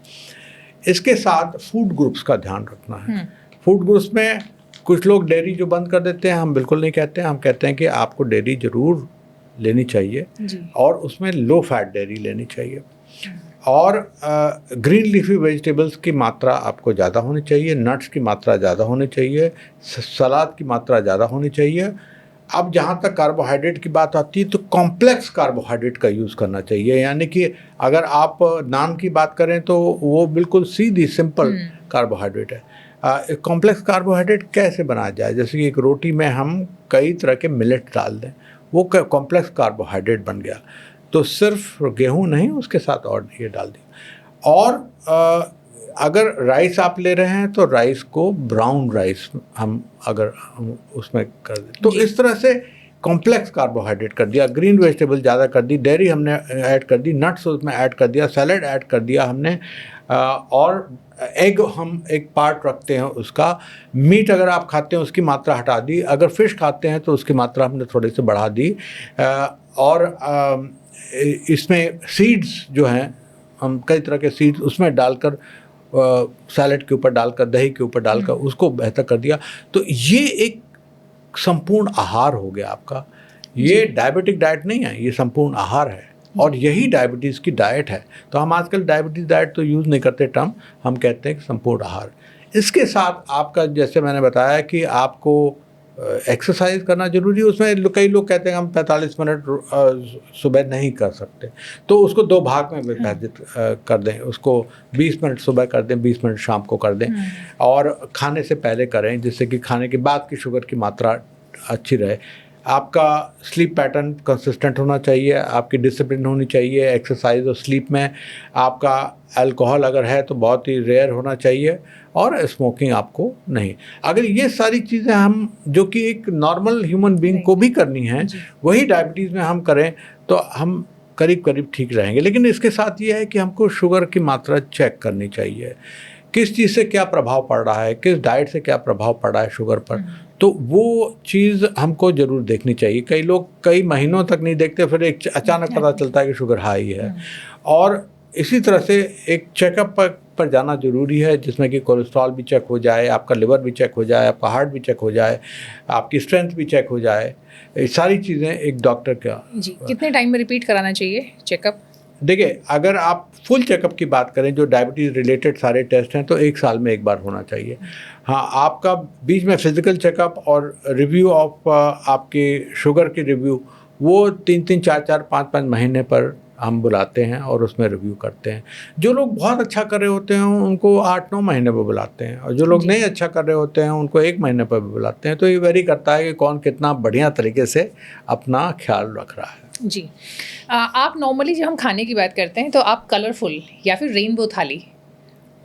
इसके साथ फूड ग्रुप्स का ध्यान रखना है। फूड ग्रुप्स में कुछ लोग डेयरी जो बंद कर देते हैं, हम बिल्कुल नहीं कहते हैं। हम कहते हैं कि आपको डेयरी ज़रूर लेनी चाहिए और उसमें लो फैट डेयरी लेनी चाहिए, और ग्रीन लीफी वेजिटेबल्स की मात्रा आपको ज़्यादा होनी चाहिए, नट्स की मात्रा ज़्यादा होनी चाहिए, सलाद की मात्रा ज़्यादा होनी चाहिए। अब जहाँ तक कार्बोहाइड्रेट की बात आती है तो कॉम्प्लेक्स कार्बोहाइड्रेट का यूज़ करना चाहिए। यानी कि अगर आप नान की बात करें तो वो बिल्कुल सीधी सिंपल कार्बोहाइड्रेट है। कॉम्प्लेक्स कार्बोहाइड्रेट कैसे बनाया जाए? जैसे कि एक रोटी में हम कई तरह के मिलेट डाल दें, वो कॉम्प्लेक्स कार्बोहाइड्रेट बन गया। तो सिर्फ गेहूँ नहीं, उसके साथ और ये डाल दिया। और अगर राइस आप ले रहे हैं तो राइस को ब्राउन राइस हम उसमें कर दें। तो इस तरह से कॉम्प्लेक्स कार्बोहाइड्रेट कर दिया, ग्रीन वेजिटेबल ज़्यादा कर दी, डेयरी हमने ऐड कर दी, नट्स उसमें ऐड कर दिया, सैलड ऐड कर दिया हमने, और एग हम एक पार्ट रखते हैं उसका। मीट अगर आप खाते हैं उसकी मात्रा हटा दी, अगर फिश खाते हैं तो उसकी मात्रा हमने थोड़ी सी बढ़ा दी, और इसमें सीड्स जो हैं हम कई तरह के सीड्स उसमें डालकर, सैलड के ऊपर डालकर, दही के ऊपर डालकर उसको बेहतर कर दिया। तो ये एक संपूर्ण आहार हो गया आपका। ये डायबिटिक डाइट नहीं है, ये संपूर्ण आहार है, और यही डायबिटीज़ की डाइट है। तो हम आजकल डायबिटीज़ डाइट तो यूज़ नहीं करते टर्म, हम कहते हैं कि संपूर्ण आहार। इसके साथ आपका, जैसे मैंने बताया कि आपको एक्सरसाइज करना ज़रूरी है। उसमें कई लोग कहते हैं हम 45 मिनट सुबह नहीं कर सकते, तो उसको 2 भाग में विभाजित कर दें, उसको 20 मिनट सुबह कर दें, 20 मिनट शाम को कर दें, और खाने से पहले करें, जिससे कि खाने के बाद की शुगर की मात्रा अच्छी रहे। आपका स्लीप पैटर्न कंसिस्टेंट होना चाहिए, आपकी डिसिप्लिन होनी चाहिए एक्सरसाइज और स्लीप में। आपका अल्कोहल अगर है तो बहुत ही रेयर होना चाहिए, और स्मोकिंग आपको नहीं। अगर ये सारी चीज़ें हम, जो कि एक नॉर्मल ह्यूमन बीइंग को भी करनी है, वही डायबिटीज़ में हम करें तो हम करीब करीब ठीक रहेंगे। लेकिन इसके साथ ये है कि हमको शुगर की मात्रा चेक करनी चाहिए, किस चीज़ से क्या प्रभाव पड़ रहा है, किस डाइट से क्या प्रभाव पड़ रहा है शुगर पर, तो वो चीज़ हमको ज़रूर देखनी चाहिए। कई लोग कई महीनों तक नहीं देखते, फिर एक अचानक पता चलता है कि शुगर हाई है। और इसी तरह से एक चेकअप पर जाना ज़रूरी है, जिसमें कि कोलेस्ट्रॉल भी चेक हो जाए, आपका लिवर भी चेक हो जाए, आपका हार्ट भी चेक हो जाए, आपकी स्ट्रेंथ भी चेक हो जाए। ये सारी चीज़ें एक डॉक्टर का। जी, कितने टाइम में रिपीट कराना चाहिए चेकअप? देखिए, अगर आप फुल चेकअप की बात करें, जो डायबिटीज़ रिलेटेड सारे टेस्ट हैं, तो 1 साल में 1 बार होना चाहिए। हाँ, आपका बीच में फिज़िकल चेकअप और रिव्यू ऑफ आपके शुगर की रिव्यू, वो 3-3, 4-4, 5-5 महीने पर हम बुलाते हैं और उसमें रिव्यू करते हैं। जो लोग बहुत अच्छा कर रहे होते हैं उनको 8-9 महीने पर बुलाते हैं, और जो लोग नहीं अच्छा कर रहे होते हैं उनको 1 महीने पर भी बुलाते हैं। तो ये वेरी करता है कि कौन कितना बढ़िया तरीके से अपना ख्याल रख रहा है। जी, आप नॉर्मली जब हम खाने की बात करते हैं तो आप कलरफुल या फिर रेनबो थाली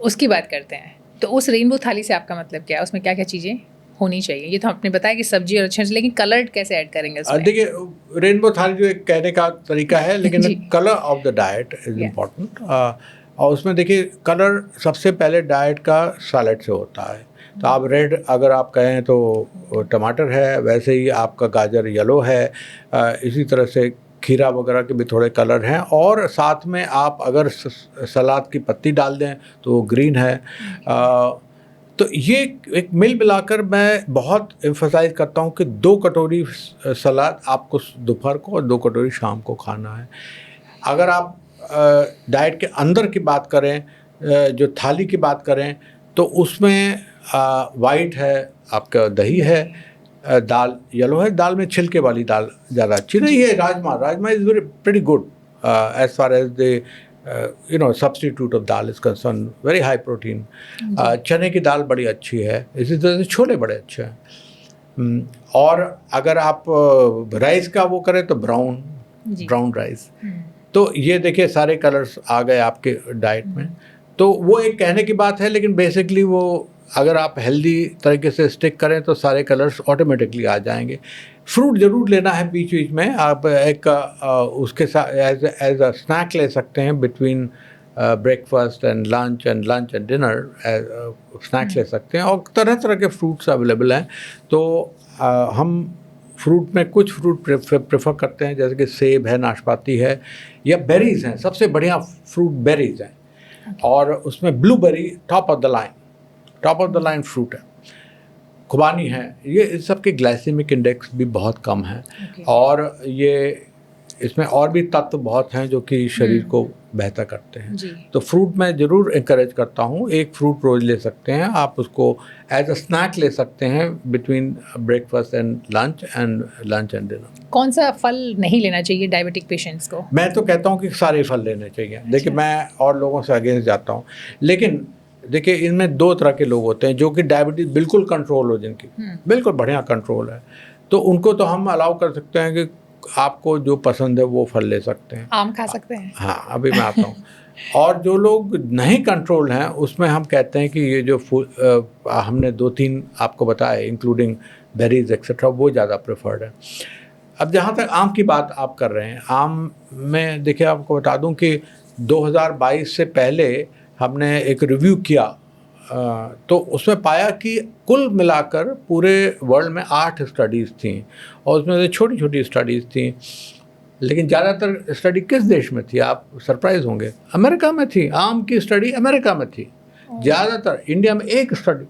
उसकी बात करते हैं, तो उस रेनबो थाली से आपका मतलब क्या है? उसमें क्या क्या चीज़ें होनी चाहिए? ये तो आपने बताया कि सब्जी और अच्छे, लेकिन कलर्ड कैसे ऐड करेंगे उसमें? देखिए, रेनबो थाली जो एक कहने का तरीका है, लेकिन colour of the diet is important. और उसमें देखिए, कलर सबसे पहले डाइट का सैलेड से होता है। तो आप रेड अगर आप कहें तो टमाटर है, वैसे ही आपका गाजर येलो है, इसी तरह से खीरा वगैरह के भी थोड़े कलर हैं, और साथ में आप अगर सलाद की पत्ती डाल दें तो वो ग्रीन है। तो ये एक मिल मिलाकर मैं बहुत एम्फसाइज करता हूँ कि 2 कटोरी सलाद आपको दोपहर को और 2 कटोरी शाम को खाना है। अगर आप डाइट के अंदर की बात करें, जो थाली की बात करें, तो उसमें वाइट है, आपका दही है, दाल येलो है, दाल में छिलके वाली दाल ज़्यादा अच्छी रही है। Rajma is very pretty good as far as the substitute of dal is concern, very high protein. चने की दाल बड़ी अच्छी है, इसी तरह से छोले बड़े अच्छे हैं। और अगर आप राइस का वो करें तो ब्राउन राइस। तो ये देखिए, सारे कलर्स आ गए आपके डाइट में। तो वो एक कहने की बात है, लेकिन बेसिकली वो अगर आप हेल्दी तरीके से स्टिक करें तो सारे कलर्स ऑटोमेटिकली आ जाएंगे। फ्रूट ज़रूर लेना है बीच बीच में, आप एक उसके साथ एज अ स्नैक ले सकते हैं between breakfast and lunch and dinner, snacks ले सकते हैं। और तरह तरह के फ्रूट्स अवेलेबल हैं, तो हम फ्रूट में कुछ फ्रूट प्रेफर करते हैं, जैसे कि सेब है, नाशपाती है, या बेरीज़ हैं। सबसे बढ़िया फ्रूट बेरीज़ हैं, और उसमें blueberry top of the line fruit है, खुबानी है। ये इस सब के ग्लाइसेमिक इंडेक्स भी बहुत कम है, और ये इसमें और भी तत्व बहुत हैं जो कि शरीर को बेहतर करते हैं। तो फ्रूट मैं ज़रूर इंकरेज करता हूँ। एक फ्रूट रोज़ ले सकते हैं आप, उसको एज अ स्नैक ले सकते हैं between breakfast and lunch and dinner. कौन सा फल नहीं लेना चाहिए डायबिटिक पेशेंट्स को? मैं तो कहता हूँ कि सारे फल लेने चाहिए। देखिए, मैं और लोगों से अगेंस्ट जाता हूँ, लेकिन देखिए, इनमें 2 तरह के लोग होते हैं जो कि डायबिटीज़ बिल्कुल कंट्रोल हो, जिनकी बिल्कुल बढ़िया कंट्रोल है, तो उनको तो हम अलाउ कर सकते हैं कि आपको जो पसंद है वो फल ले सकते हैं। आम खा सकते हैं? हाँ, अभी मैं आता हूँ। और जो लोग नहीं कंट्रोल हैं, उसमें हम कहते हैं कि ये जो हमने 2-3 आपको बताए, इंक्लूडिंग बेरीज एक्सेट्रा, वो ज़्यादा प्रेफर्ड है। अब जहाँ तक आम की बात आप कर रहे हैं, आम में देखिए आपको बता दूं कि 2022 से पहले हमने एक रिव्यू किया, तो उसमें पाया कि कुल मिलाकर पूरे वर्ल्ड में 8 स्टडीज़ थी और उसमें से छोटी छोटी स्टडीज़ थी, लेकिन ज़्यादातर स्टडी किस देश में थी, आप सरप्राइज होंगे, अमेरिका में थी। आम की स्टडी अमेरिका में थी ज़्यादातर, इंडिया में एक स्टडी।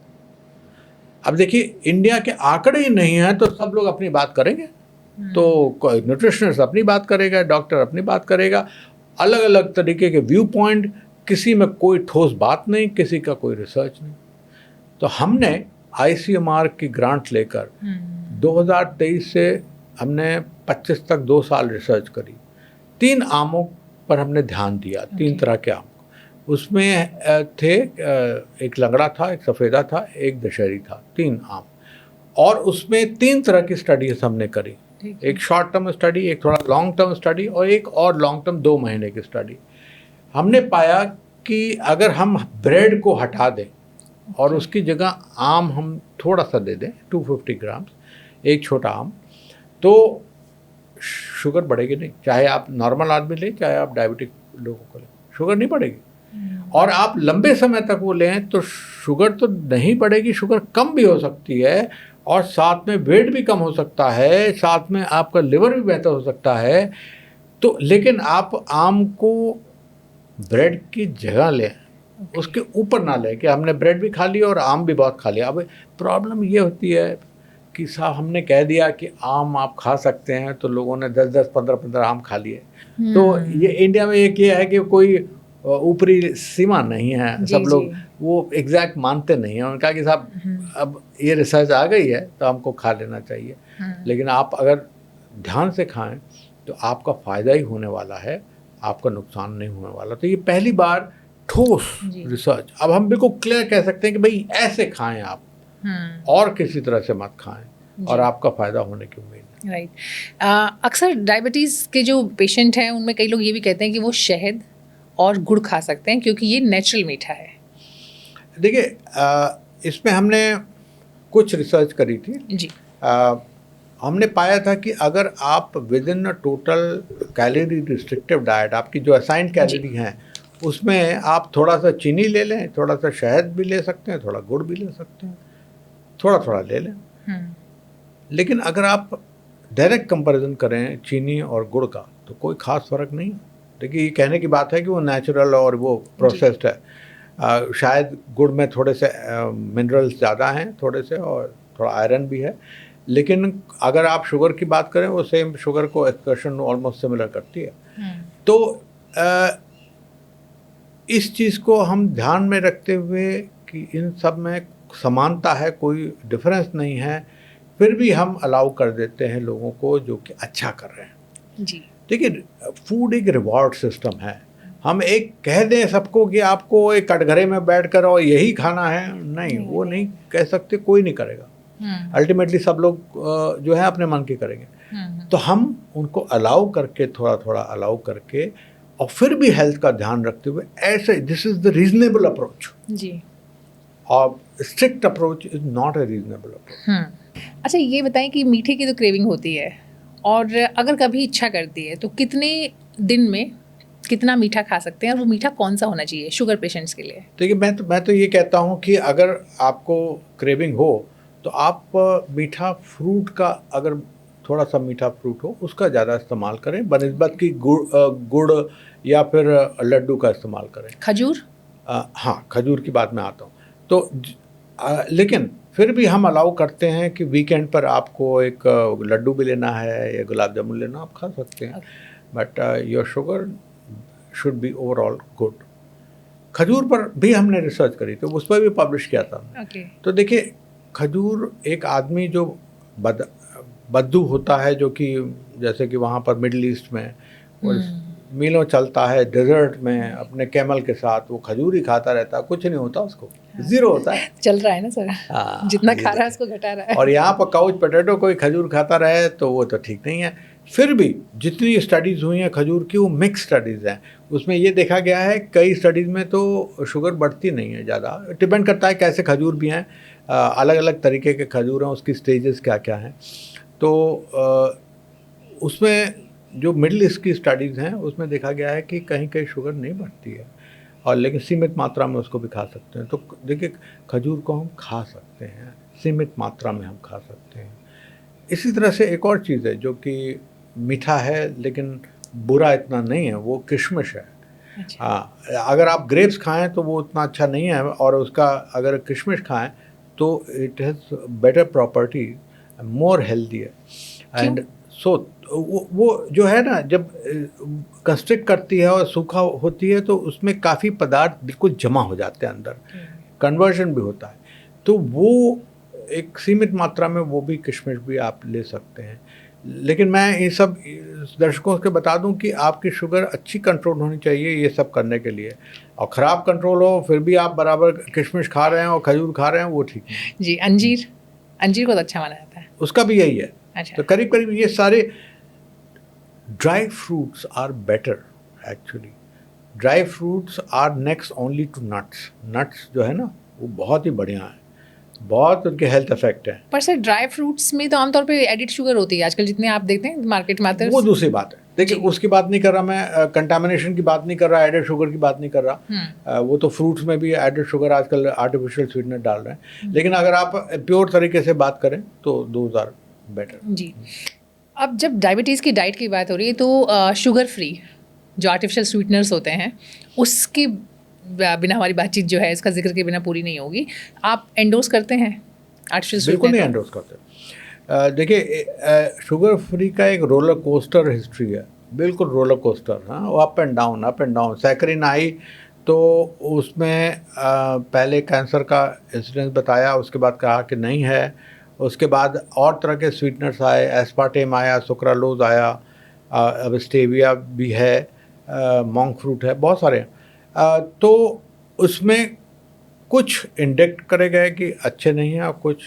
अब देखिए इंडिया के आंकड़े ही नहीं हैं तो सब लोग अपनी बात करेंगे, तो न्यूट्रिशनिस्ट अपनी बात करेगा, डॉक्टर अपनी बात करेगा, अलग अलग तरीके के व्यू पॉइंट, किसी में कोई ठोस बात नहीं, किसी का कोई रिसर्च नहीं। तो हमने ICMR की ग्रांट लेकर 2023 से हमने 25 तक 2 साल रिसर्च करी। 3 आमों पर हमने ध्यान दिया, 3 तरह के आम। उसमें थे एक लंगड़ा था, एक सफ़ेदा था, एक दशहरी था, 3 आम। और उसमें 3 तरह की स्टडीज हमने करी, एक शॉर्ट टर्म स्टडी, एक थोड़ा लॉन्ग टर्म स्टडी और एक और लॉन्ग टर्म 2 महीने की स्टडी। हमने पाया कि अगर हम ब्रेड को हटा दें और उसकी जगह आम हम थोड़ा सा दे दें, 250 ग्राम, एक छोटा आम, तो शुगर बढ़ेगी नहीं। चाहे आप नॉर्मल आदमी लें, चाहे आप डायबिटिक लोगों को लें, शुगर नहीं बढ़ेगी। और आप लंबे समय तक वो लें तो शुगर तो नहीं बढ़ेगी, शुगर कम भी हो सकती है और साथ में वेट भी कम हो सकता है, साथ में आपका लिवर भी बेहतर हो सकता है। तो लेकिन आप आम को ब्रेड की जगह लें, उसके ऊपर ना लें कि हमने ब्रेड भी खा लिया और आम भी बहुत खा लिया। अब प्रॉब्लम ये होती है कि साहब हमने कह दिया कि आम आप खा सकते हैं, तो लोगों ने 10-10, 15-15 आम खा लिए। तो ये इंडिया में एक ये है कि कोई ऊपरी सीमा नहीं है, सब लोग वो एग्जैक्ट मानते नहीं हैं। उनका कि साहब अब ये रिसर्च आ गई है तो हमको खा लेना चाहिए। लेकिन आप अगर ध्यान से खाएं तो आपका फ़ायदा ही होने वाला है, आपका नुकसान नहीं होने वाला। तो ये पहली बार ठोस रिसर्च, अब हम बिल्कुल क्लियर कह सकते हैं कि भाई ऐसे खाएं आप और किसी तरह से मत खाएं और आपका फ़ायदा होने की उम्मीद है। राइट। अक्सर डायबिटीज़ के जो पेशेंट हैं उनमें कई लोग ये भी कहते हैं कि वो शहद और गुड़ खा सकते हैं क्योंकि ये नेचुरल मीठा है। देखिए इसमें हमने कुछ रिसर्च करी थी जी। हमने पाया था कि अगर आप with in total calorie restrictive diet, आपकी जो असाइंड कैलोरी हैं उसमें आप थोड़ा सा चीनी ले लें, थोड़ा सा शहद भी ले सकते हैं, थोड़ा गुड़ भी ले सकते हैं, थोड़ा थोड़ा ले लें। लेकिन अगर आप डायरेक्ट कंपैरिजन करें चीनी और गुड़ का तो कोई ख़ास फ़र्क नहीं। देखिए ये कहने की बात है कि वो नेचुरल और वो प्रोसेस्ड है। शायद गुड़ में थोड़े से मिनरल्स ज़्यादा हैं थोड़े से, और थोड़ा आयरन भी है, लेकिन अगर आप शुगर की बात करें वो सेम शुगर को एक्सप्रेशन ऑलमोस्ट सिमिलर करती है। तो इस चीज़ को हम ध्यान में रखते हुए कि इन सब में समानता है, कोई डिफरेंस नहीं है, फिर भी हम अलाउ कर देते हैं लोगों को जो कि अच्छा कर रहे हैं जी। देखिए फूड एक रिवॉर्ड सिस्टम है। हम एक कह दें सबको कि आपको एक कटघरे में बैठकर और यही खाना है, नहीं वो नहीं कह सकते, कोई नहीं करेगा। अल्टीमेटली सब लोग जो है अपने मन की करेंगे। तो हम उनको अलाउ करके, थोड़ा थोड़ा अलाउ करके, और फिर भी हेल्थ का ध्यान रखते हुए ऐसे, this is the reasonable approach जी। और strict approach is not a reasonable approach. अच्छा ये बताएं कि मीठे की तो क्रेविंग होती है और अगर कभी इच्छा करती है तो कितने दिन में कितना मीठा खा सकते हैं और वो मीठा कौन सा होना चाहिए शुगर पेशेंट्स के लिए? देखिए मैं तो ये कहता हूँ कि अगर आपको क्रेविंग हो तो आप मीठा फ्रूट का, अगर थोड़ा सा मीठा फ्रूट हो उसका ज़्यादा इस्तेमाल करें बनिस्बत की गुड़ या फिर लड्डू का इस्तेमाल करें। खजूर? हाँ, खजूर की बात में आता हूँ। तो लेकिन फिर भी हम अलाउ करते हैं कि वीकेंड पर आपको एक लड्डू भी लेना है या गुलाब जामुन लेना, आप खा सकते हैं, but your sugar should be overall good. खजूर पर भी हमने रिसर्च करी तो उस पर भी पब्लिश किया था। तो देखिए खजूर, एक आदमी जो बद्दू होता है, जो कि जैसे कि वहाँ पर मिडिल ईस्ट में मीलों चलता है डेजर्ट में अपने कैमल के साथ, वो खजूर ही खाता रहता है, कुछ नहीं होता उसको, जीरो होता है। चल रहा है ना सर, जितना खा रहा है उसको घटा रहा है। और यहाँ पर काउच पोटैटो कोई खजूर खाता रहे तो वो तो ठीक नहीं है। फिर भी जितनी स्टडीज़ हुई हैं खजूर की वो मिक्स स्टडीज़ हैं, उसमें ये देखा गया है कई स्टडीज़ में तो शुगर बढ़ती नहीं है ज़्यादा। डिपेंड करता है कैसे खजूर भी हैं, अलग अलग तरीके के खजूर हैं, उसकी स्टेजेस क्या क्या हैं। तो उसमें जो मिडिल ईस्ट की स्टडीज़ हैं उसमें देखा गया है कि कहीं कहीं शुगर नहीं बढ़ती है, और लेकिन सीमित मात्रा में उसको भी खा सकते हैं। तो देखिए, खजूर को हम खा सकते हैं, सीमित मात्रा में हम खा सकते हैं। इसी तरह से एक और चीज़ है जो कि मीठा है लेकिन बुरा इतना नहीं है, वो किशमिश है। अच्छा। हाँ, अगर आप ग्रेप्स खाएं तो वो उतना अच्छा नहीं है, और उसका अगर किशमिश खाएं तो it has better property, more healthy है। क्यों? एंड सो वो जो है ना, जब कंस्ट्रिक्ट करती है और सूखा होती है तो उसमें काफ़ी पदार्थ बिल्कुल जमा हो जाते हैं अंदर, कन्वर्जन भी होता है। तो वो एक सीमित मात्रा में वो भी किशमिश भी आप ले सकते हैं। लेकिन मैं ये सब दर्शकों को बता दूं कि आपकी शुगर अच्छी कंट्रोल होनी चाहिए ये सब करने के लिए, और ख़राब कंट्रोल हो फिर भी आप बराबर किशमिश खा रहे हैं और खजूर खा रहे हैं, वो ठीक नहीं। जी, अंजीर, अंजीर को तो अच्छा माना जाता है। उसका भी यही है। अच्छा। तो करीब करीब ये सारे dry fruits are better actually. Dry fruits are next only to nuts. Nuts जो है ना वो बहुत ही बढ़िया है, बहुत उनके हेल्थ इफेक्ट हैं। पर सर ड्राई फ्रूट्स में तो आमतौर पे एडिड शुगर होती है आजकल, जितने आप देखते हैं मार्केट में आते हैं। वो दूसरी बात है। देखिए, जी। उसकी बात नहीं कर रहा मैं, कंटामिनेशन की बात नहीं कर रहा, एडेड शुगर की बात नहीं कर रहा। वो तो फ्रूट्स में भी एडेड शुगर आजकल आर्टिफिशियल स्वीटनर डाल रहे हैं। लेकिन अगर आप प्योर तरीके से बात करें तो दोज आर बेटर। जी। अब जब डायबिटीज़ की डाइट की बात हो रही है तो शुगर फ्री जो आर्टिफिशियल स्वीटनर्स होते हैं उसके बिना हमारी बातचीत जो है इसका जिक्र के बिना पूरी नहीं होगी। आप एंडोर्स करते हैं आर्टिफिशियल बिल्कुल नहीं स्वीटनर? एंडोर्स करते। देखिए, शुगर फ्री का एक रोलर कोस्टर हिस्ट्री है, बिल्कुल रोलर कोस्टर। हाँ, वो up and down, up and down. Saccharin आई तो उसमें पहले कैंसर का इंसिडेंस बताया, उसके बाद कहा कि नहीं है। उसके बाद और तरह के स्वीटनर्स आए, एस्पार्टेम आया, सुक्रालोज आया, अब स्टेविया भी है, मॉन्क फ्रूट है, बहुत सारे हैं। तो उसमें कुछ इंडेक्ट करे गए कि अच्छे नहीं हैं, और कुछ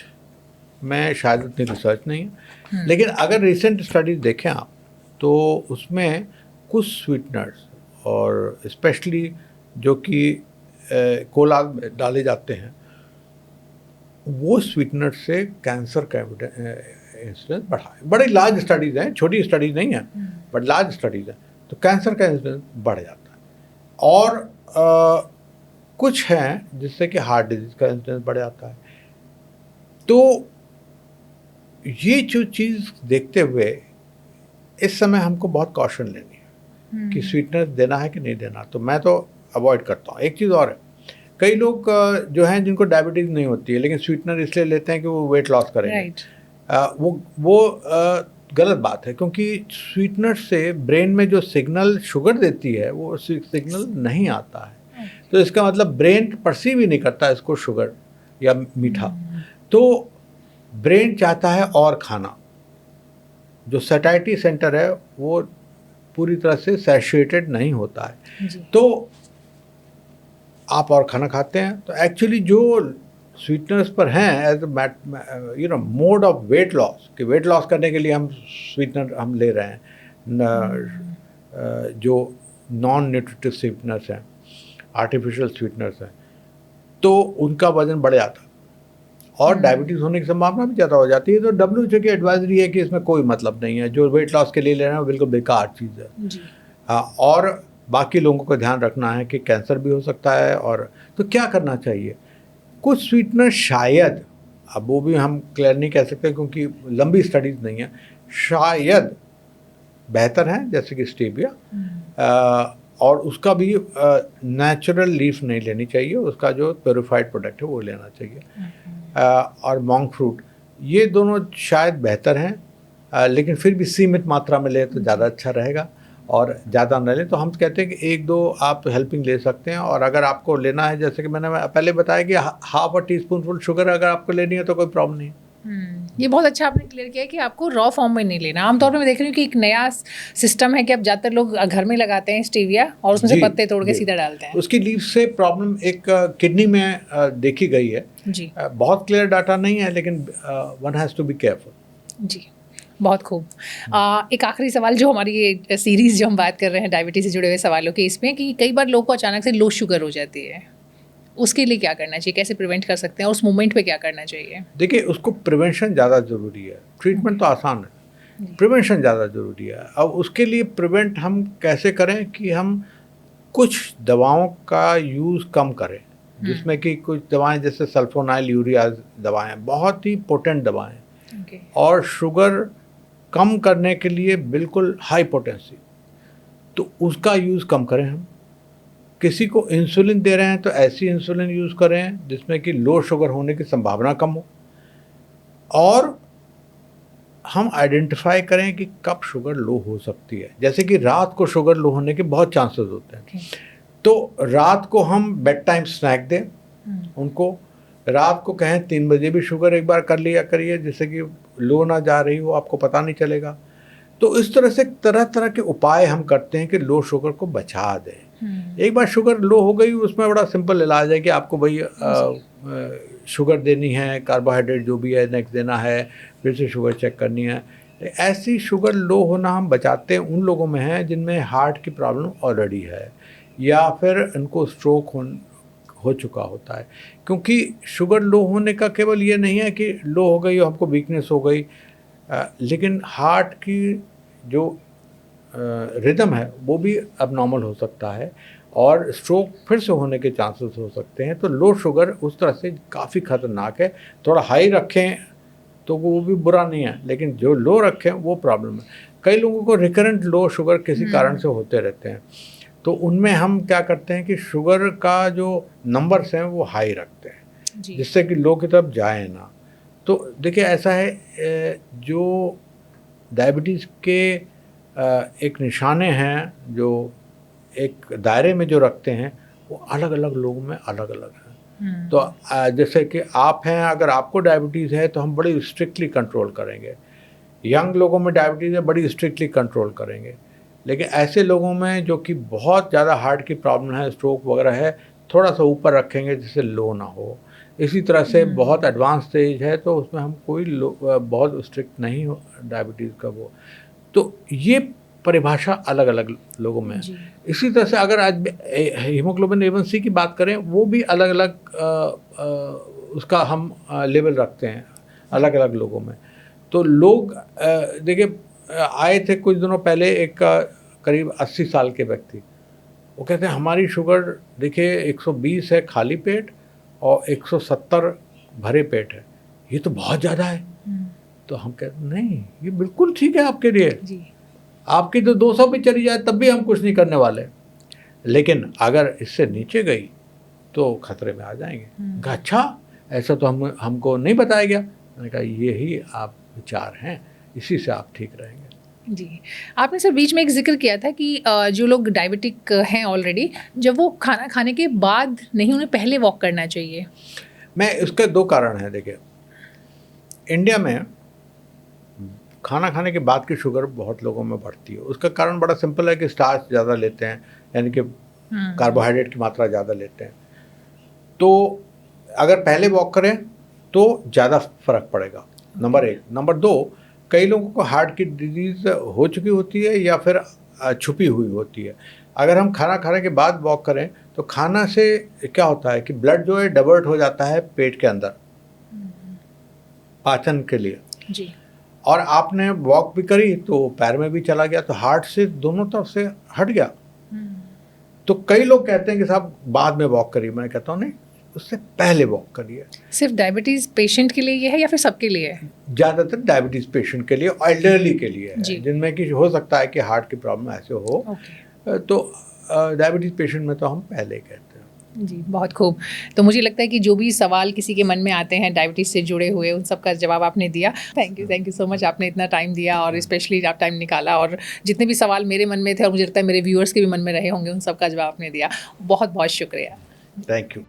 में शायद उतनी रिसर्च नहीं है। लेकिन अगर रिसेंट स्टडीज देखें आप तो उसमें कुछ स्वीटनर्स, और स्पेशली जो कि कोला में डाले जाते हैं, वो स्वीटनर से कैंसर का इंसिडेंस बढ़ा है। बड़ी लार्ज स्टडीज़ हैं, छोटी स्टडीज़ नहीं हैं, बट लार्ज स्टडीज़ हैं। तो कैंसर का इंसिडेंस बढ़ जाता है। और कुछ हैं जिससे कि हार्ट डिजीज़ का इंसिडेंस बढ़ जाता है। तो ये जो चीज़ देखते हुए इस समय हमको बहुत कॉशन लेनी है कि स्वीटनर देना है कि नहीं देना। तो मैं तो अवॉइड करता हूँ। एक चीज़ और है, कई लोग जो हैं जिनको डायबिटीज़ नहीं होती है लेकिन स्वीटनर इसलिए लेते हैं कि वो वेट लॉस करेंगे। राइट। वो गलत बात है, क्योंकि स्वीटनर से ब्रेन में जो सिग्नल शुगर देती है वो सिग्नल नहीं आता है। तो इसका मतलब ब्रेन परसीव ही नहीं करता इसको शुगर या मीठा। तो ब्रेन चाहता है और खाना। जो सैटिस्फैक्टरी सेंटर है वो पूरी तरह से सैचुरेटेड नहीं होता है। जी। तो आप और खाना खाते हैं। तो एक्चुअली जो स्वीटनर्स पर हैं as mode of weight loss, कि वेट लॉस करने के लिए हम स्वीटनर हम ले रहे हैं, जो नॉन न्यूट्रिटिव स्वीटनर्स हैं, आर्टिफिशियल स्वीटनर्स हैं, तो उनका वजन बढ़ जाता है और डायबिटीज़ होने की संभावना भी ज़्यादा हो जाती है। तो WHO की एडवाइजरी है कि इसमें कोई मतलब नहीं है, जो वेट लॉस के लिए ले रहे हैं वो बिल्कुल बेकार चीज़ है। जी। और बाकी लोगों को ध्यान रखना है कि कैंसर भी हो सकता है। और तो क्या करना चाहिए? कुछ स्वीटनर शायद, अब वो भी हम क्लियर नहीं कह सकते क्योंकि लंबी स्टडीज़ नहीं है, शायद बेहतर हैं, जैसे कि स्टेविया। और उसका भी नेचुरल लीफ नहीं लेनी चाहिए, उसका जो प्योरीफाइड प्रोडक्ट है वो लेना चाहिए। और मॉन्क फ्रूट, ये दोनों शायद बेहतर हैं, लेकिन फिर भी सीमित मात्रा में लें तो ज़्यादा अच्छा रहेगा। और ज़्यादा न लें तो हम कहते हैं कि 1-2 आप हेल्पिंग ले सकते हैं। और अगर आपको लेना है, जैसे कि मैंने पहले बताया कि हाफ अ टीस्पूनफुल शुगर अगर आपको लेनी है तो कोई प्रॉब्लम नहीं। ये बहुत अच्छा आपने क्लियर किया कि आपको रॉ फॉर्म में नहीं लेना। आमतौर पर मैं देख रही हूँ कि एक नया सिस्टम है कि अब ज़्यादातर लोग घर में लगाते हैं स्टेविया और उसमें से पत्ते तोड़ के सीधा डालते हैं। उसकी लीफ से प्रॉब्लम एक किडनी में देखी गई है। जी। बहुत क्लियर डाटा नहीं है, लेकिन one has to be careful. जी, बहुत खूब। एक आखिरी सवाल, जो हमारी ये सीरीज़ जो हम बात कर रहे हैं डायबिटीज़ से जुड़े हुए सवालों की, इसमें कि कई बार लोग को अचानक से लो शुगर हो जाती है, उसके लिए क्या करना चाहिए, कैसे प्रिवेंट कर सकते हैं और उस मोमेंट पे क्या करना चाहिए? देखिए, उसको प्रिवेंशन ज़्यादा ज़रूरी है, ट्रीटमेंट तो आसान है। प्रिवेंशन ज़्यादा ज़रूरी है। अब उसके लिए प्रिवेंट हम कैसे करें कि हम कुछ दवाओं का यूज़ कम करें, जिसमें कि कुछ दवाएं जैसे सल्फोनाइल यूरिया दवाएं बहुत ही पोटेंट दवाएं और शुगर कम करने के लिए बिल्कुल हाई पोटेंसी, तो उसका यूज़ कम करें हम। किसी को इंसुलिन दे रहे हैं तो ऐसी इंसुलिन यूज़ करें जिसमें कि लो शुगर होने की संभावना कम हो, और हम आइडेंटिफाई करें कि कब शुगर लो हो सकती है। जैसे कि रात को शुगर लो होने के बहुत चांसेस होते हैं, तो रात को हम बेड टाइम स्नैक दें उनको। रात को कहें 3 बजे भी शुगर एक बार कर लिया करिए, जिससे कि लो ना जा रही हो, आपको पता नहीं चलेगा। तो इस तरह से तरह तरह के उपाय हम करते हैं कि लो शुगर को बचा दें। एक बार शुगर लो हो गई, उसमें बड़ा सिंपल इलाज है कि आपको भाई शुगर देनी है, कार्बोहाइड्रेट जो भी है नेक्स्ट देना है, फिर से शुगर चेक करनी है। ऐसी शुगर लो होना हम बचाते हैं उन लोगों में है जिनमें हार्ट की प्रॉब्लम ऑलरेडी है या फिर उनको स्ट्रोक हो चुका होता है। क्योंकि शुगर लो होने का केवल ये नहीं है कि लो हो गई और हमको वीकनेस हो गई, लेकिन हार्ट की जो रिदम है वो भी अबनॉर्मल हो सकता है और स्ट्रोक फिर से होने के चांसेस हो सकते हैं। तो लो शुगर उस तरह से काफ़ी ख़तरनाक है। थोड़ा हाई रखें तो वो भी बुरा नहीं है, लेकिन जो लो रखें वो प्रॉब्लम है। कई लोगों को रिकरेंट लो शुगर किसी कारण से होते रहते हैं, तो उनमें हम क्या करते हैं कि शुगर का जो नंबर्स हैं वो हाई रखते हैं जिससे कि लो की तरफ जाए ना। तो देखिए ऐसा है, जो डायबिटीज़ के एक निशाने हैं जो एक दायरे में जो रखते हैं वो अलग अलग लोगों में अलग अलग हैं। तो जैसे कि आप हैं, अगर आपको डायबिटीज़ है तो हम बड़ी स्ट्रिक्टली कंट्रोल करेंगे। यंग लोगों में डायबिटीज़ है, बड़ी स्ट्रिक्टली कंट्रोल करेंगे। लेकिन ऐसे लोगों में जो कि बहुत ज़्यादा हार्ट की प्रॉब्लम है, स्ट्रोक वगैरह है, थोड़ा सा ऊपर रखेंगे जिससे लो ना हो। इसी तरह से बहुत एडवांस स्टेज है तो उसमें हम कोई बहुत स्ट्रिक्ट नहीं हो डायबिटीज़ का वो। तो ये परिभाषा अलग अलग लोगों में है। इसी तरह से अगर आज हीमोग्लोबिन A1C की बात करें, वो भी अलग अलग उसका हम लेवल रखते हैं अलग अलग लोगों में। तो लोग देखिए आए थे कुछ दिनों पहले एक करीब 80 साल के व्यक्ति, वो कहते हैं हमारी शुगर देखिए 120 है खाली पेट और 170 भरे पेट है, ये तो बहुत ज़्यादा है। तो हम कहते नहीं, ये बिल्कुल ठीक है आपके लिए जी। आपकी तो 200 भी चली जाए तब भी हम कुछ नहीं करने वाले, लेकिन अगर इससे नीचे गई तो खतरे में आ जाएंगे। अच्छा, ऐसा तो हमको नहीं बताया गया। मैंने कहा यही आप विचार हैं, इसी से आप ठीक रहेंगे। जी, आपने सर बीच में एक जिक्र किया था कि जो लोग डायबिटिक हैं ऑलरेडी, जब वो खाना खाने के बाद नहीं, उन्हें पहले वॉक करना चाहिए। मैं इसके 2 कारण हैं। देखिए, इंडिया में खाना खाने के बाद की शुगर बहुत लोगों में बढ़ती है। उसका कारण बड़ा सिंपल है कि स्टार्च ज़्यादा लेते हैं, यानी कि कार्बोहाइड्रेट की मात्रा ज़्यादा लेते हैं। तो अगर पहले वॉक करें तो ज़्यादा फर्क पड़ेगा, नंबर 1। नंबर 2, कई लोगों को हार्ट की डिजीज़ हो चुकी होती है या फिर छुपी हुई होती है। अगर हम खाना खाने के बाद वॉक करें तो खाना से क्या होता है कि ब्लड जो है डाइवर्ट हो जाता है पेट के अंदर पाचन के लिए जी। और आपने वॉक भी करी तो पैर में भी चला गया, तो हार्ट से दोनों तरफ से हट गया। तो कई लोग कहते हैं कि साहब बाद में वॉक करिए। मैं कहता हूँ नहीं, उससे पहले वॉक करिए। सिर्फ डायबिटीज़ पेशेंट के लिए ये है या फिर सबके लिए है? ज़्यादातर डायबिटीज़ पेशेंट के लिए, एल्डरली के लिए है, जिनमें कि हो सकता है कि हार्ट की प्रॉब्लम ऐसे हो। तो डायबिटीज़ पेशेंट में तो हम पहले कहते हैं। जी, बहुत खूब। तो मुझे लगता है कि जो भी सवाल किसी के मन में आते हैं डायबिटीज़ से जुड़े हुए, उन सब का जवाब आपने दिया। थैंक यू सो मच, आपने इतना टाइम दिया और स्पेशली आप टाइम निकाला, और जितने भी सवाल मेरे मन में थे और मुझे लगता है मेरे व्यूअर्स के भी मन में रहे होंगे, उन सब का जवाब आपने दिया। बहुत बहुत शुक्रिया। Thank you.